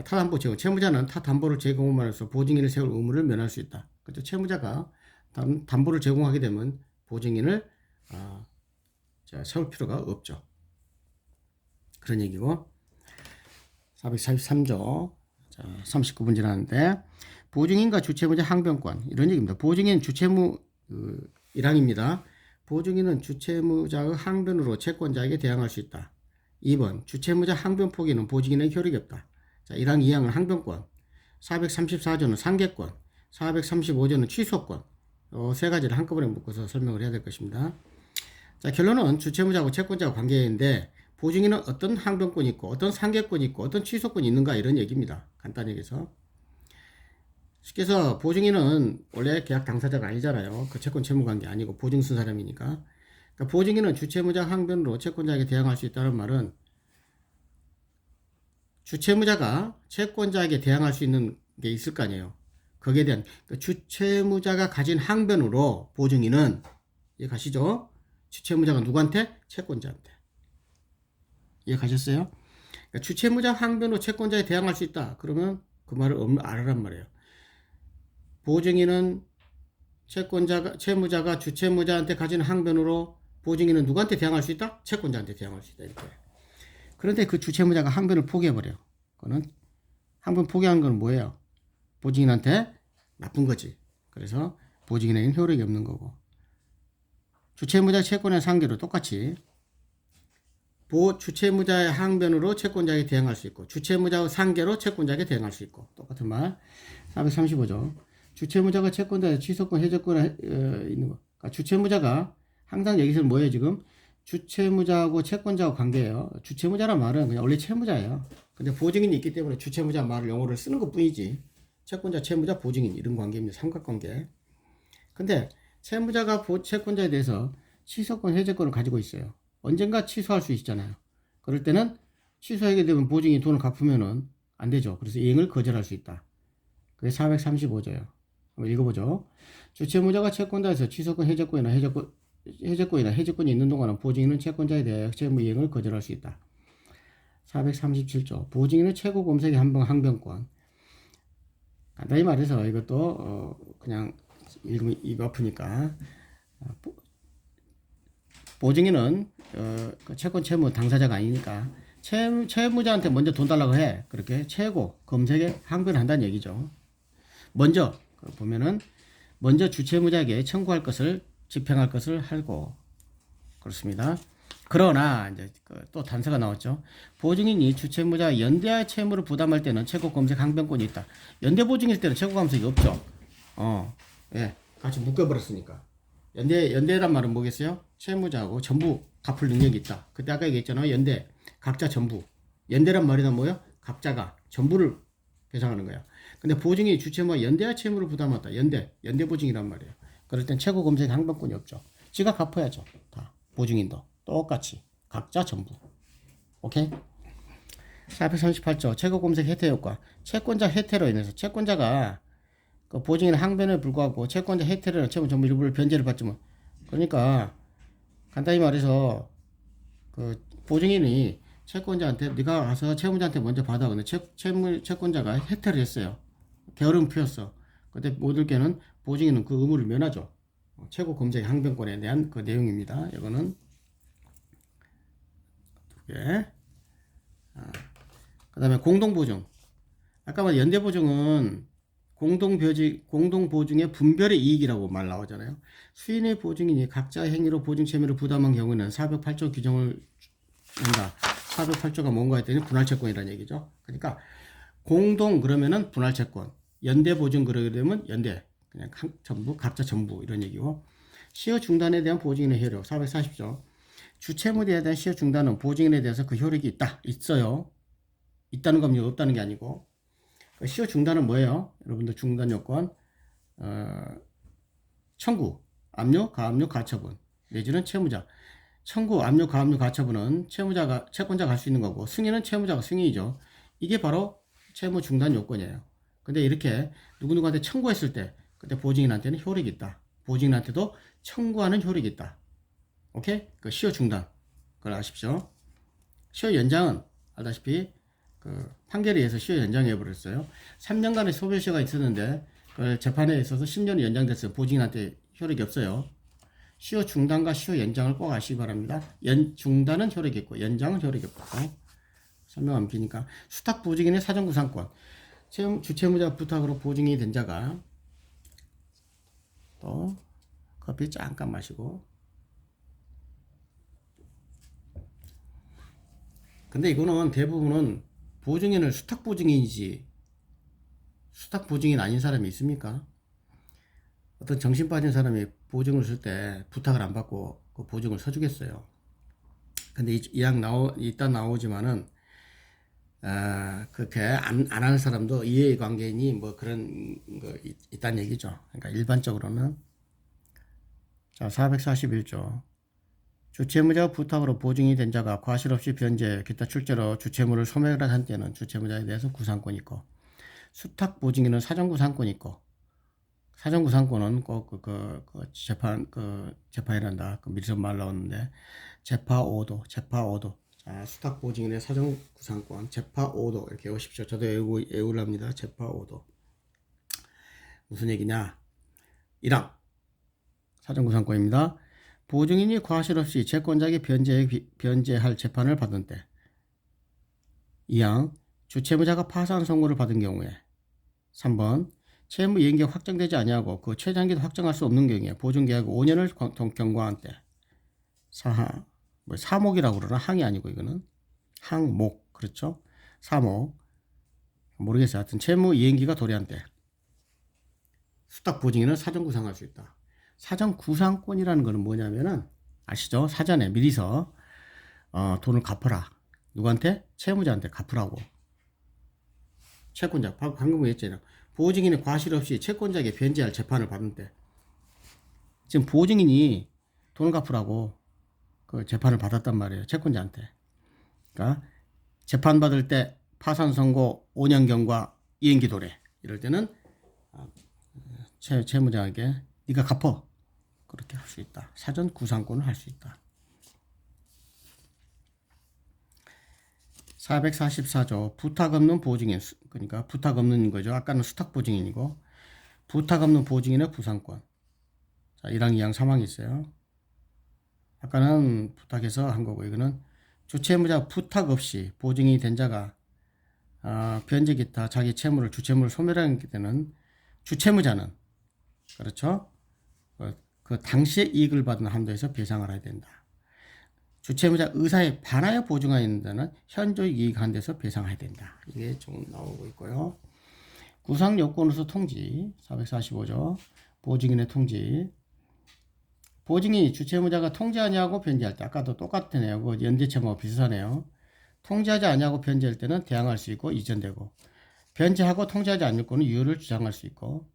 타담보 제공. 채무자는 타담보를 제공함으로써 보증인을 세울 의무를 면할 수 있다. 그렇죠. 채무자가 담보를 제공하게 되면 보증인을 세울 필요가 없죠. 그런 얘기고 443조 39분 지났는데 보증인과 주채무자 항변권 이런 얘기입니다. 보증인 주채무 1항입니다. 보증인은 주채무자의 항변으로 채권자에게 대항할 수 있다. 2번 주채무자 항변 포기는 보증인의 효력이 없다. 자, 1항 2항은 항변권, 434조는 상계권, 435조는 취소권, 세 가지를 한꺼번에 묶어서 설명을 해야 될 것입니다. 자, 결론은 주체무자하고 채권자하고 관계인데 보증인은 어떤 항변권이 있고 어떤 상계권이 있고 어떤 취소권이 있는가 이런 얘기입니다. 간단히 얘기해서. 쉽게 해서 보증인은 원래 계약 당사자가 아니잖아요. 그 채권 채무관계 아니고 보증 쓴 사람이니까. 그러니까 보증인은 주체무자 항변으로 채권자에게 대항할 수 있다는 말은 주체무자가 채권자에게 대항할 수 있는 게 있을 거 아니에요. 거기에 대한 그러니까 주체무자가 가진 항변으로 보증인은 이해 가시죠? 주체무자가 누구한테? 채권자한테. 이해 가셨어요? 그러니까 주체무자 항변으로 채권자에 대항할 수 있다. 그러면 그 말을 알아란 말이에요. 보증인은 채무자가 주체무자한테 가진 항변으로 보증인은 누구한테 대항할 수 있다? 채권자한테 대항할 수 있다. 이렇게. 그런데 그 주체무자가 항변을 포기해버려요. 그거는 항변 포기한 건 뭐예요? 보증인한테 나쁜 거지. 그래서 보증인에게는 효력이 없는 거고. 주체무자 채권의 상계로 똑같이 주체무자의 항변으로 채권자에게 대항할 수 있고 주체무자의 상계로 채권자에게 대항할 수 있고 똑같은 말. 435조. 주체무자가 채권자의 취소권, 해제권에 있는 거. 그러니까 주체무자가 항상 여기서 뭐예요 지금? 주체무자하고 채권자하고 관계예요. 주체무자란 말은 그냥 원래 채무자예요. 근데 보증인이 있기 때문에 주체무자 말을 영어를 쓰는 것 뿐이지. 채권자, 채무자, 보증인 이런 관계입니다. 삼각관계. 근데 채무자가 채권자에 대해서 취소권, 해제권을 가지고 있어요. 언젠가 취소할 수 있잖아요. 그럴 때는 취소하게 되면 보증인이 돈을 갚으면은 안 되죠. 그래서 이행을 거절할 수 있다. 그게 435조예요. 한번 읽어보죠. 주체무자가 채권자에서 취소권, 해제권이나 해제권이 있는 동안은 보증인은 채권자에 대해 채무 이행을 거절할 수 있다. 437조. 보증인은 최고 검색의 항변권. 간단히 말해서 이것도 그냥 읽으면 입 아프니까 보증인은 채권 채무 당사자가 아니니까 채무자한테 먼저 돈 달라고 해. 그렇게 최고 검색에 항변을 한다는 얘기죠. 먼저 보면은 먼저 주채무자에게 청구할 것을 집행할 것을 하고 그렇습니다. 그러나 이제 또 단서가 나왔죠. 보증인이 주채무자 연대의 채무를 부담할 때는 최고 검색 항변권이 있다. 연대 보증일 때는 최고 검색이 없죠. 예, 같이 묶여버렸으니까. 연대란 말은 뭐겠어요? 채무자하고 전부 갚을 능력이 있다. 그때 아까 얘기했잖아요. 연대, 각자 전부. 연대란 말이나 뭐요? 각자가 전부를 배상하는 거야. 근데 보증이 주채무와 연대와 채무를 부담한다. 연대 보증이란 말이에요. 그럴 땐 최고 검색 항변권이 없죠. 지가 갚아야죠. 다. 보증인도. 똑같이. 각자 전부. 오케이? 438조. 최고 검색 혜택 효과. 채권자 혜택으로 인해서 채권자가 그 보증인 항변에 불구하고 채권자 혜택을 채무 전부 일부를 변제를 받지만 그러니까 간단히 말해서 그 보증인이 채권자한테 네가 가서 채무자한테 먼저 받아. 근데 채권자가 혜택을 했어요. 게으름 피웠어. 근데 모들 게는 보증인은 그 의무를 면하죠. 최고 검색 항변권에 대한 그 내용입니다. 이거는 두 개. 그 다음에 공동보증. 아까 말 연대보증은 공동보증의 분별의 이익이라고 말 나오잖아요. 수인의 보증인이 각자의 행위로 보증 채무를 부담한 경우는 408조 규정을 한다. 408조가 뭔가 했더니 분할채권이라는 얘기죠. 그러니까 공동 그러면은 분할채권, 연대 보증 그러려면 연대, 그냥 전부 각자 전부 이런 얘기고. 시효 중단에 대한 보증인의 효력 440조. 주채무자에 대한 시효 중단은 보증인에 대해서 그 효력이 있어요. 있다는 겁니다. 없다는 게 아니고. 시효 중단은 뭐예요? 여러분들 중단 요건 청구, 압류, 가압류, 가처분 내지는 채무자. 청구, 압류, 가압류, 가처분은 채권자가 할 수 있는 거고 승인은 채무자가 승인이죠. 이게 바로 채무 중단 요건이에요. 근데 이렇게 누구누구한테 청구했을 때 그때 보증인한테는 효력이 있다. 보증인한테도 청구하는 효력이 있다. 오케이? 그 시효 중단. 그걸 아십시오. 시효 연장은 알다시피 그 판결에 의해서 시효 연장해 버렸어요. 3년간의 소멸시효가 있었는데 그 재판에 있어서 10년이 연장됐어요. 보증인한테 효력이 없어요. 시효 중단과 시효 연장을 꼭 아시기 바랍니다. 중단은 효력이 있고 연장은 효력이 없고. 설명 안 기니까. 수탁 보증인의 사전구상권. 주채무자 부탁으로 보증인이 된 자가 또 커피 잠깐 마시고. 근데 이거는 대부분은 보증인을 수탁 보증인이지 수탁 보증인 아닌 사람이 있습니까? 어떤 정신 빠진 사람이 보증을 쓸 때 부탁을 안 받고 그 보증을 서주겠어요. 근데 이따 나오지만은 그렇게 안 하는 사람도 이해관계니 뭐 그런 거 있다는 얘기죠. 그러니까 일반적으로는 자 441조 주채무자 부탁으로 보증이 된 자가 과실 없이 변제 기타 출제로 주채무를 소멸한 때는 주채무자에 대해서 구상권이 있고 수탁 보증인은 사전 구상권이 있고 사전 구상권은 꼭 재판이란다. 그 미리서 말 나오는데 재파 5도. 자, 수탁 보증인의 사전 구상권 재파 5도 이렇게 외우십시오. 저도 외우랍니다. 재파 5도. 무슨 얘기냐? 1항 사전 구상권입니다. 보증인이 과실 없이 채권자에게 변제할 재판을 받은 때 2항 주채무자가 파산 선고를 받은 경우에 3번 채무 이행기가 확정되지 아니하고 그 최장기도 확정할 수 없는 경우에 보증계약 5년을 경과한 때 4항 뭐 사목이라고 그러나 항이 아니고 이거는 항목 그렇죠? 사목 모르겠어요. 하여튼 채무 이행기가 도래한 때 수탁 보증인은 사전 구상할 수 있다. 사전 구상권이라는 거는 뭐냐면은 아시죠? 사전에 미리서 돈을 갚아라. 누구한테? 채무자한테 갚으라고. 채권자 방금 했잖아요. 보증인의 과실 없이 채권자에게 변제할 재판을 받은 때 지금 보증인이 돈을 갚으라고 그 재판을 받았단 말이에요. 채권자한테. 그러니까 재판 받을 때 파산 선고 5년 경과 이행기 도래 이럴 때는 채무자에게 네가 갚어 그렇게 할 수 있다. 사전 구상권을 할 수 있다. 444조 부탁 없는 보증인 그러니까 부탁 없는 거죠. 아까는 수탁 보증인이고 부탁 없는 보증인의 구상권. 자, 1항, 2항, 3항이 있어요. 아까는 부탁해서 한 거고 이거는 주채무자 부탁 없이 보증인이 된 자가 변제 기타 자기 채무를 주채무를 소멸하게 되는 주채무자는 그렇죠. 그 당시에 이익을 받은 한도에서 배상을 해야 된다. 주채무자 의사에 반하여 보증하는 데는 현저히 이익 한도에서 배상해야 된다. 이게 좀 나오고 있고요. 구상 요건으로서 통지 445조 보증인의 통지 보증인이 주채무자가 통지하지 않고 변제할 때 아까도 똑같네요. 그 연대채무와 비슷하네요. 통지하지 않고 변제할 때는 대항할 수 있고 이전되고 변제하고 통지하지 않을 거는 유효를 주장할 수 있고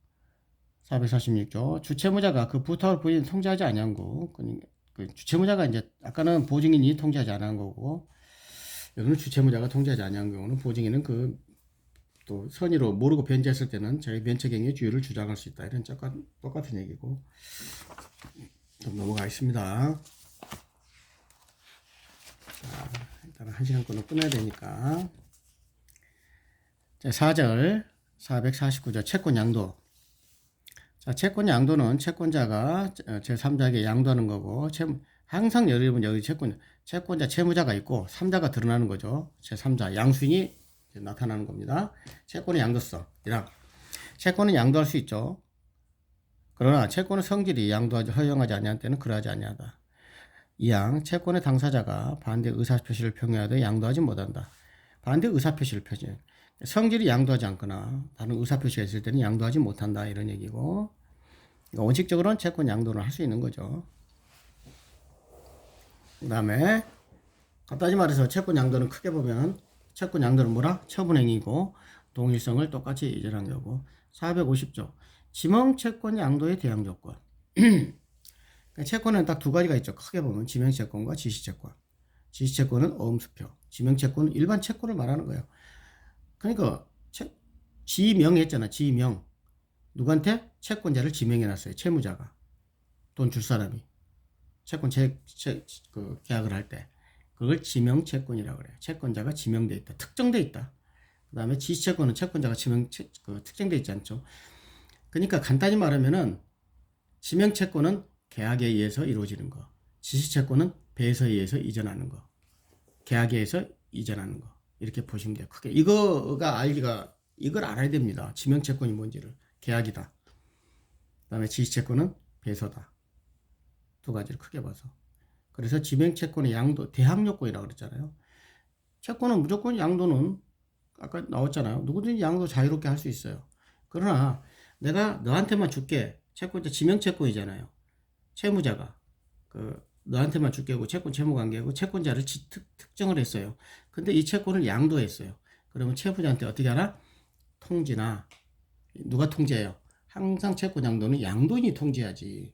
446조 주채무자가 그 부탁을 보인 통지하지 않은 거 그 주채무자가 이제 아까는 보증인이 통지하지 않은 거고 여기는 주채무자가 통지하지 않은 경우는 보증인은 그 또 선의로 모르고 변제했을 때는 자기 면책행위의 주유를 주장할 수 있다. 이런 똑같은 얘기고 좀 넘어가겠습니다. 자, 일단 1시간권은 끝내야 되니까 자, 4절 449조 채권 양도 자, 채권 양도는 채권자가 제3자에게 양도하는 거고 항상 여러분 여기 채권자 채무자가 있고 3자가 드러나는 거죠. 제3자 양수인이 나타나는 겁니다. 채권의 양도성 1항 채권은 양도할 수 있죠. 그러나 채권의 성질이 허용하지 아니한 때는 그러하지 아니하다. 2항 채권의 당사자가 반대 의사표시를 표명하되 양도하지 못한다. 반대 의사표시를 표시 성질이 양도하지 않거나 다른 의사표시가 있을 때는 양도하지 못한다 이런 얘기고 원칙적으로는 채권 양도를 할 수 있는 거죠. 그 다음에 간단히 말해서 채권 양도는 크게 보면 채권 양도는 뭐라? 처분행위고 동일성을 똑같이 이전한 거고 450조 지명채권 양도의 대항 조건 채권은 딱 두 가지가 있죠. 크게 보면 지명채권과 지시채권 지시채권은 어음수표 지명채권은 일반 채권을 말하는 거예요. 그러니까 지명했잖아. 지명 누구한테? 채권자를 지명해놨어요. 채무자가 돈 줄 사람이 채권 그 계약을 할 때 그걸 지명채권이라고 그래요. 채권자가 지명돼 있다. 특정돼 있다. 그 다음에 지시채권은 채권자가 특정돼 있지 않죠. 그러니까 간단히 말하면은 지명채권은 계약에 의해서 이루어지는 거. 지시채권은 배서에 의해서 이전하는 거. 계약에 의해서 이전하는 거. 이렇게 보시면 돼요. 크게 이걸 알아야 됩니다. 지명채권이 뭔지를. 계약이다. 그 다음에 지시채권은 배서다. 두 가지를 크게 봐서. 그래서 지명채권의 양도 대항요건이라고 그랬잖아요. 채권은 무조건 양도는 아까 나왔잖아요. 누구든지 양도 자유롭게 할 수 있어요. 그러나 내가 너한테만 줄게. 채권자 지명채권이잖아요. 채무자가 너한테만 줄게 하고 채권 채무관계고 채권자를 특정을 했어요. 근데 이 채권을 양도했어요. 그러면 채무자한테 어떻게 하나? 통지나 누가 통제해요? 항상 채권 양도는 양도인이 통제하지.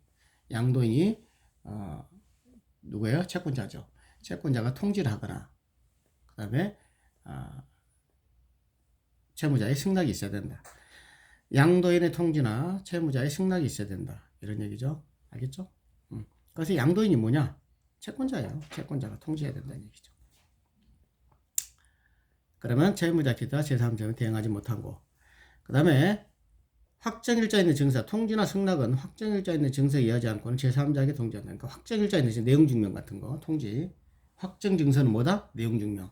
양도인이 누구예요? 채권자죠. 채권자가 통지를 하거나 그 다음에 채무자의 승낙이 있어야 된다. 양도인의 통지나 채무자의 승낙이 있어야 된다. 이런 얘기죠. 알겠죠? 그래서 양도인이 뭐냐? 채권자예요. 채권자가 통지해야 된다는 얘기죠. 그러면 채무자 기타 제3자는 대응하지 못하고 그 다음에 확정일자 있는 증서, 통지나 승낙은 확정일자 있는 증서에 의하지 않고는 제3자에게 통지한다. 그러니까 확정일자 있는 내용증명 같은 거, 통지. 확정증서는 뭐다? 내용증명.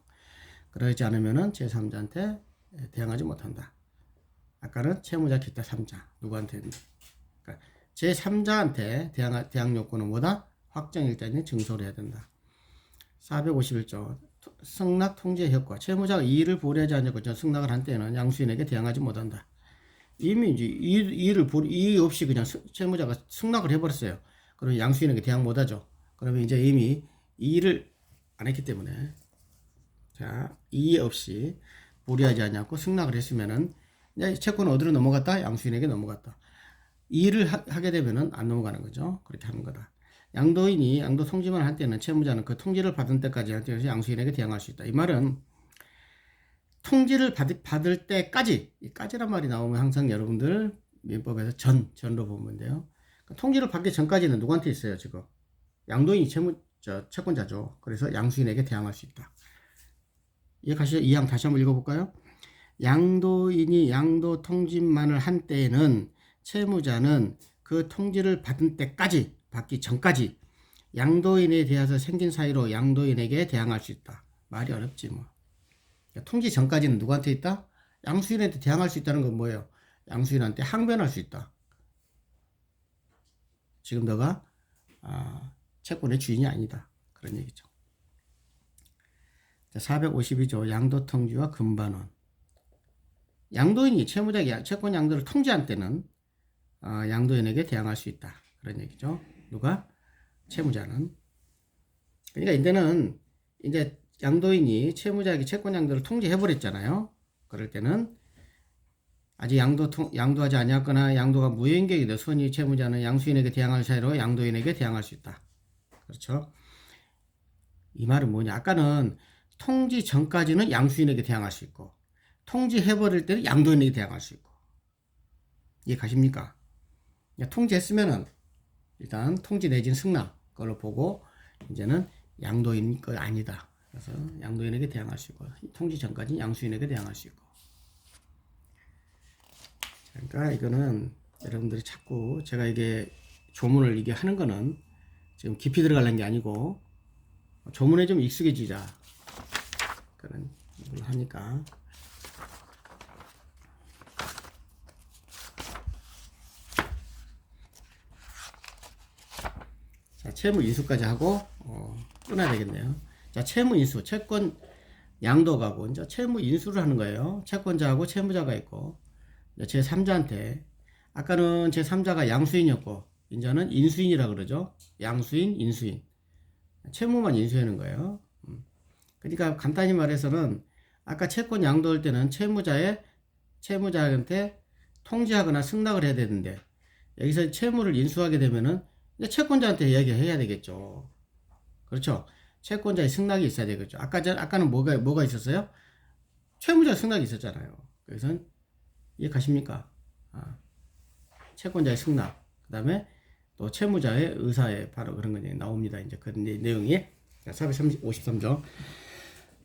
그러지 않으면은 제3자한테 대응하지 못한다. 아까는 채무자 기타 3자. 누구한테? 그러니까 제3자한테 대항 요건은 뭐다? 확정일자 있는 증서로 해야 된다. 451조. 승낙 통지의 효과. 채무자가 이의를 보류하지 않고 승낙을 한 때에는 양수인에게 대항하지 못한다. 이미 이제 이의 없이 그냥 채무자가 승낙을 해버렸어요. 그러면 양수인에게 대항 못하죠. 그러면 이제 이미 이의를 안 했기 때문에 자 이의 없이 보류하지 않고 승낙을 했으면은 이제 채권은 어디로 넘어갔다? 양수인에게 넘어갔다. 이의를 하게 되면은 안 넘어가는 거죠. 그렇게 하는 거다. 양도인이 양도 통지만 할 때는 채무자는 그 통지를 받은 때까지 양수인에게 대항할 수 있다. 이 말은 통지를 받을 때까지, 이 까지란 말이 나오면 항상 여러분들 민법에서 전로 보면 돼요. 그러니까 통지를 받기 전까지는 누구한테 있어요, 지금? 양도인이 채권자죠. 그래서 양수인에게 대항할 수 있다. 이해가시죠? 이 항 다시 한번 읽어볼까요? 양도인이 양도 통지만을 한 때에는 채무자는 그 통지를 받은 때까지, 받기 전까지 양도인에 대해서 생긴 사유로 양도인에게 대항할 수 있다. 말이 어렵지 뭐. 통지 전까지는 누구한테 있다? 양수인한테 대항할 수 있다는 건 뭐예요? 양수인한테 항변할 수 있다. 지금 너가 채권의 주인이 아니다. 그런 얘기죠. 452조 양도통지와 금반원. 양도인이 채무자에게 채권 양도를 통지한 때는 양도인에게 대항할 수 있다. 그런 얘기죠. 누가? 채무자는. 그러니까 이제는 이제 양도인이 채무자에게 채권 양도를 통지해버렸잖아요. 그럴 때는 아직 양도하지 아니었거나 양도가 무효인격이 되서니 채무자는 양수인에게 대항할 사유로 양도인에게 대항할 수 있다. 그렇죠? 이 말은 뭐냐? 아까는 통지 전까지는 양수인에게 대항할 수 있고 통지해버릴 때는 양도인에게 대항할 수 있고 이해 가십니까? 통지했으면은 일단 통지 내진 승낙 그걸로 보고 이제는 양도인 거 아니다. 그래서 양도인에게 대항할 수 있고 통지 전까지 양수인에게 대항할 수 있고 그러니까 이거는 여러분들이 자꾸 제가 이게 조문을 이게 하는 거는 지금 깊이 들어가려는 게 아니고 조문에 좀 익숙해지자 그런 걸 하니까 자 채무 인수까지 하고 끊어야 되겠네요. 자, 채무 인수, 채권 양도가고 이제 채무 인수를 하는 거예요. 채권자하고 채무자가 있고 제3자한테 아까는 제3자가 양수인이었고 이제는 인수인이라 그러죠. 양수인, 인수인. 채무만 인수하는 거예요. 그러니까 간단히 말해서는 아까 채권 양도할 때는 채무자한테 통지하거나 승낙을 해야 되는데 여기서 채무를 인수하게 되면은 이제 채권자한테 이야기해야 되겠죠. 그렇죠. 채권자의 승낙이 있어야 되겠죠. 아까는 뭐가 있었어요? 채무자 승낙이 있었잖아요. 그래서 이해 가십니까? 채권자의 승낙, 그 다음에 또 채무자의 의사에 바로 그런 거 나옵니다. 이제 그 내용이 453조.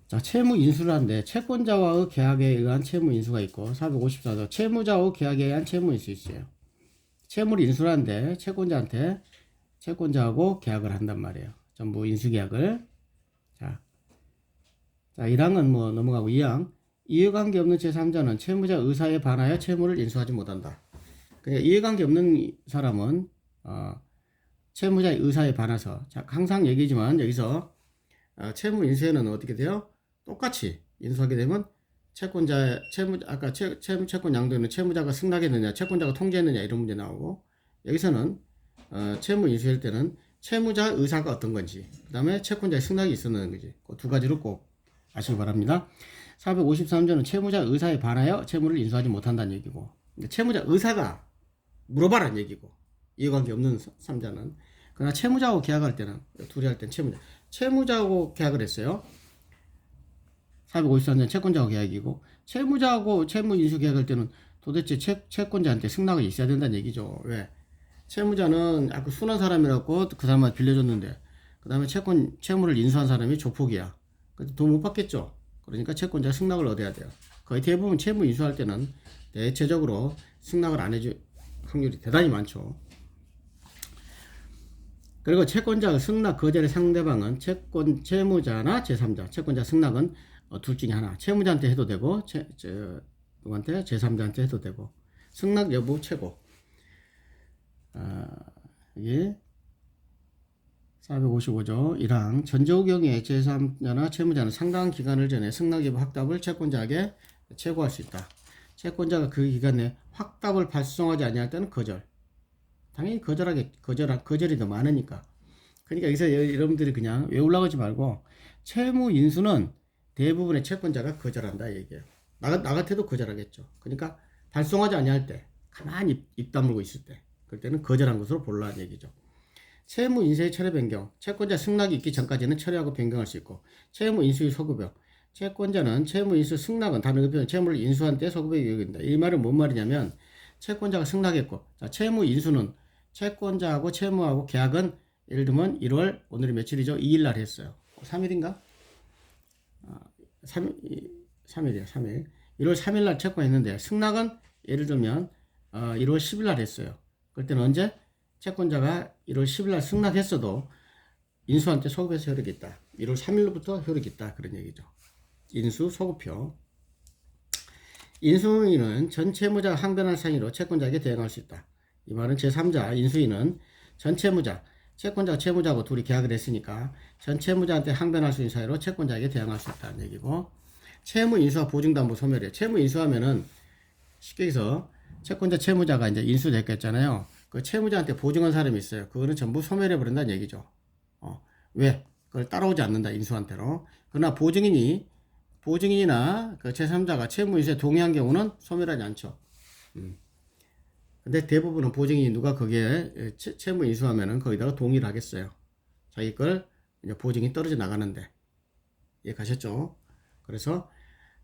자, 채무 인수를 하는데 채권자와의 계약에 의한 채무 인수가 있고 454조 채무자와 계약에 의한 채무 인수 있어요. 채무를 인수를 하는데 채권자하고 계약을 한단 말이에요. 전부 인수계약을. 자, 1항은 뭐 넘어가고 2항. 이해관계 없는 제3자는 채무자 의사에 반하여 채무를 인수하지 못한다. 그러니까 이해관계 없는 사람은 채무자의 의사에 반해서 자, 항상 얘기지만 여기서 채무 인수에는 어떻게 돼요? 똑같이 인수하게 되면 아까 채권 양도는 채무자가 승낙했느냐, 채권자가 통지했느냐 이런 문제 나오고, 여기서는 채무 인수할 때는 채무자 의사가 어떤 건지, 그 다음에 채권자의 승낙이 있었는 거지. 그 두 가지를 꼭 아시기 바랍니다. 453조는 채무자 의사에 반하여 채무를 인수하지 못한다는 얘기고, 채무자 의사가 물어봐라는 얘기고, 이해관계 없는 3자는. 그러나 채무자하고 계약할 때는, 둘이 할 때는 채무자하고 계약을 했어요. 453년 채권자하고 계약이고, 채무자하고 채무 인수 계약할 때는 도대체 채권자한테 승낙이 있어야 된다는 얘기죠. 왜? 채무자는 아까 순한 사람이라고 그 사람한테 빌려줬는데, 그 다음에 채무를 인수한 사람이 조폭이야. 돈 못 받겠죠. 그러니까 채권자 승낙을 얻어야 돼요. 거의 대부분 채무 인수할 때는 대체적으로 승낙을 안 해줄 확률이 대단히 많죠. 그리고 채권자 승낙 거절의 상대방은 채무자나 제3자, 채권자 승낙은 둘 중에 하나. 채무자한테 해도 되고, 누구한테? 제3자한테 해도 되고. 승낙 여부 최고. 이게 455조 1항 전제후 경우에 제3자나 채무자는 상당한 기간을 전에 승낙 여부 확답을 채권자에게 che고할 수 있다. 채권자가 그 기간 내에 확답을 발송하지 아니할 때는 거절. 당연히 거절이 더 많으니까. 그러니까 여기서 여러분들이 그냥 외우려고 하지 말고, 채무 인수는 대부분의 채권자가 거절한다 얘기예요. 나 같아도 거절하겠죠. 그러니까 발송하지 아니할 때, 가만히 입 다물고 있을 때, 그럴 때는 거절한 것으로 보라는 얘기죠. 채무 인수의 처리 변경, 채권자 승낙이 있기 전까지는 처리하고 변경할 수 있고, 채무 인수의 소급여, 채권자는 채무 인수 승낙은 다른 의미로 채무를 인수한 때 소급의 유익입니다. 이 말은 뭔 말이냐면, 채권자가 승낙했고, 자, 채무 인수는 채권자하고 채무하고 계약은 예를 들면 1월, 오늘이 며칠이죠? 2일 날 했어요. 3일인가? 3일이야, 3일. 1월 3일 날 채권했는데, 승낙은 예를 들면 1월 10일 날 했어요. 그럴 때는 언제? 채권자가 1월 10일 날 승낙했어도 인수한 때 소급해서 효력이 있다. 1월 3일부터 효력이 있다. 그런 얘기죠. 인수 소급표. 인수인은 전 채무자가 항변할 상의로 채권자에게 대행할 수 있다. 이 말은 제3자 인수인은 전 채무자, 채권자가 채무자하고 둘이 계약을 했으니까 전 채무자한테 항변할 수 있는 사유로 채권자에게 대항할 수 있다는 얘기고, 채무 인수와 보증담보 소멸이에요. 채무 인수하면은 쉽게 해서 채권자 채무자가 이제 인수됐겠잖아요. 그 채무자한테 보증한 사람이 있어요. 그거는 전부 소멸해 버린다는 얘기죠. 왜? 그걸 따라오지 않는다, 인수한테로. 그러나 보증인이나 그 제3자가 채무 인수에 동의한 경우는 소멸하지 않죠. 근데 대부분은 보증인이 누가 거기에 채무 인수하면은 거기다가 동의를 하겠어요. 자기 걸 이제 보증이 떨어져 나가는데. 예, 가셨죠? 그래서,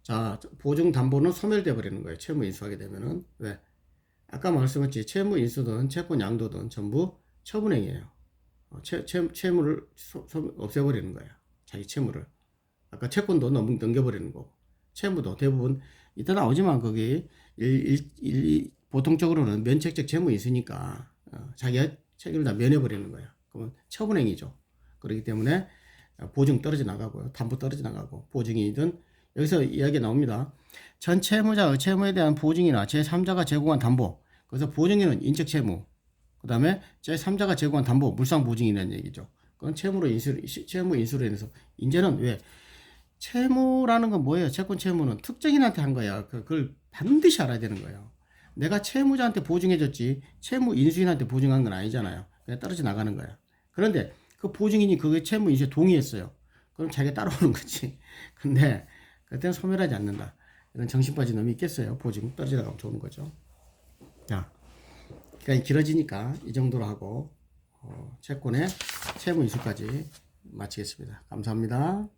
자, 보증 담보는 소멸돼 버리는 거예요. 채무 인수하게 되면은. 왜? 아까 말씀했지. 채무 인수든 채권 양도든 전부 처분행위예요. 채무를 없애버리는 거예요. 자기 채무를. 아까 채권도 넘겨버리는 거고. 채무도 대부분, 이따 나오지만 거기 보통적으로는 면책적 채무 인수니까 자기가 책임을 다 면해버리는 거예요. 그러면 처분행위죠. 그렇기 때문에 보증 떨어져 나가고요. 담보 떨어져 나가고, 보증이든, 여기서 이야기 나옵니다. 전 채무자의 채무에 대한 보증이나 제3자가 제공한 담보, 그래서 보증인은 인적 채무, 그 다음에 제3자가 제공한 담보, 물상 보증이라는 얘기죠. 그건 채무 인수로 인해서, 이제는 왜? 채무라는 건 뭐예요? 채권 채무는 특정인한테 한 거야. 그걸 반드시 알아야 되는 거예요. 내가 채무자한테 보증해줬지 채무 인수인한테 보증한 건 아니잖아요. 그냥 떨어져 나가는 거야. 그런데 그 보증인이 그게 채무 인수에 동의했어요. 그럼 자기가 따라오는 거지. 근데 그때는 소멸하지 않는다. 이런 정신 빠진 놈이 있겠어요. 보증 떨어져 나가면 좋은 거죠. 자, 그러니까 길어지니까 이 정도로 하고 채권의 채무 인수까지 마치겠습니다. 감사합니다.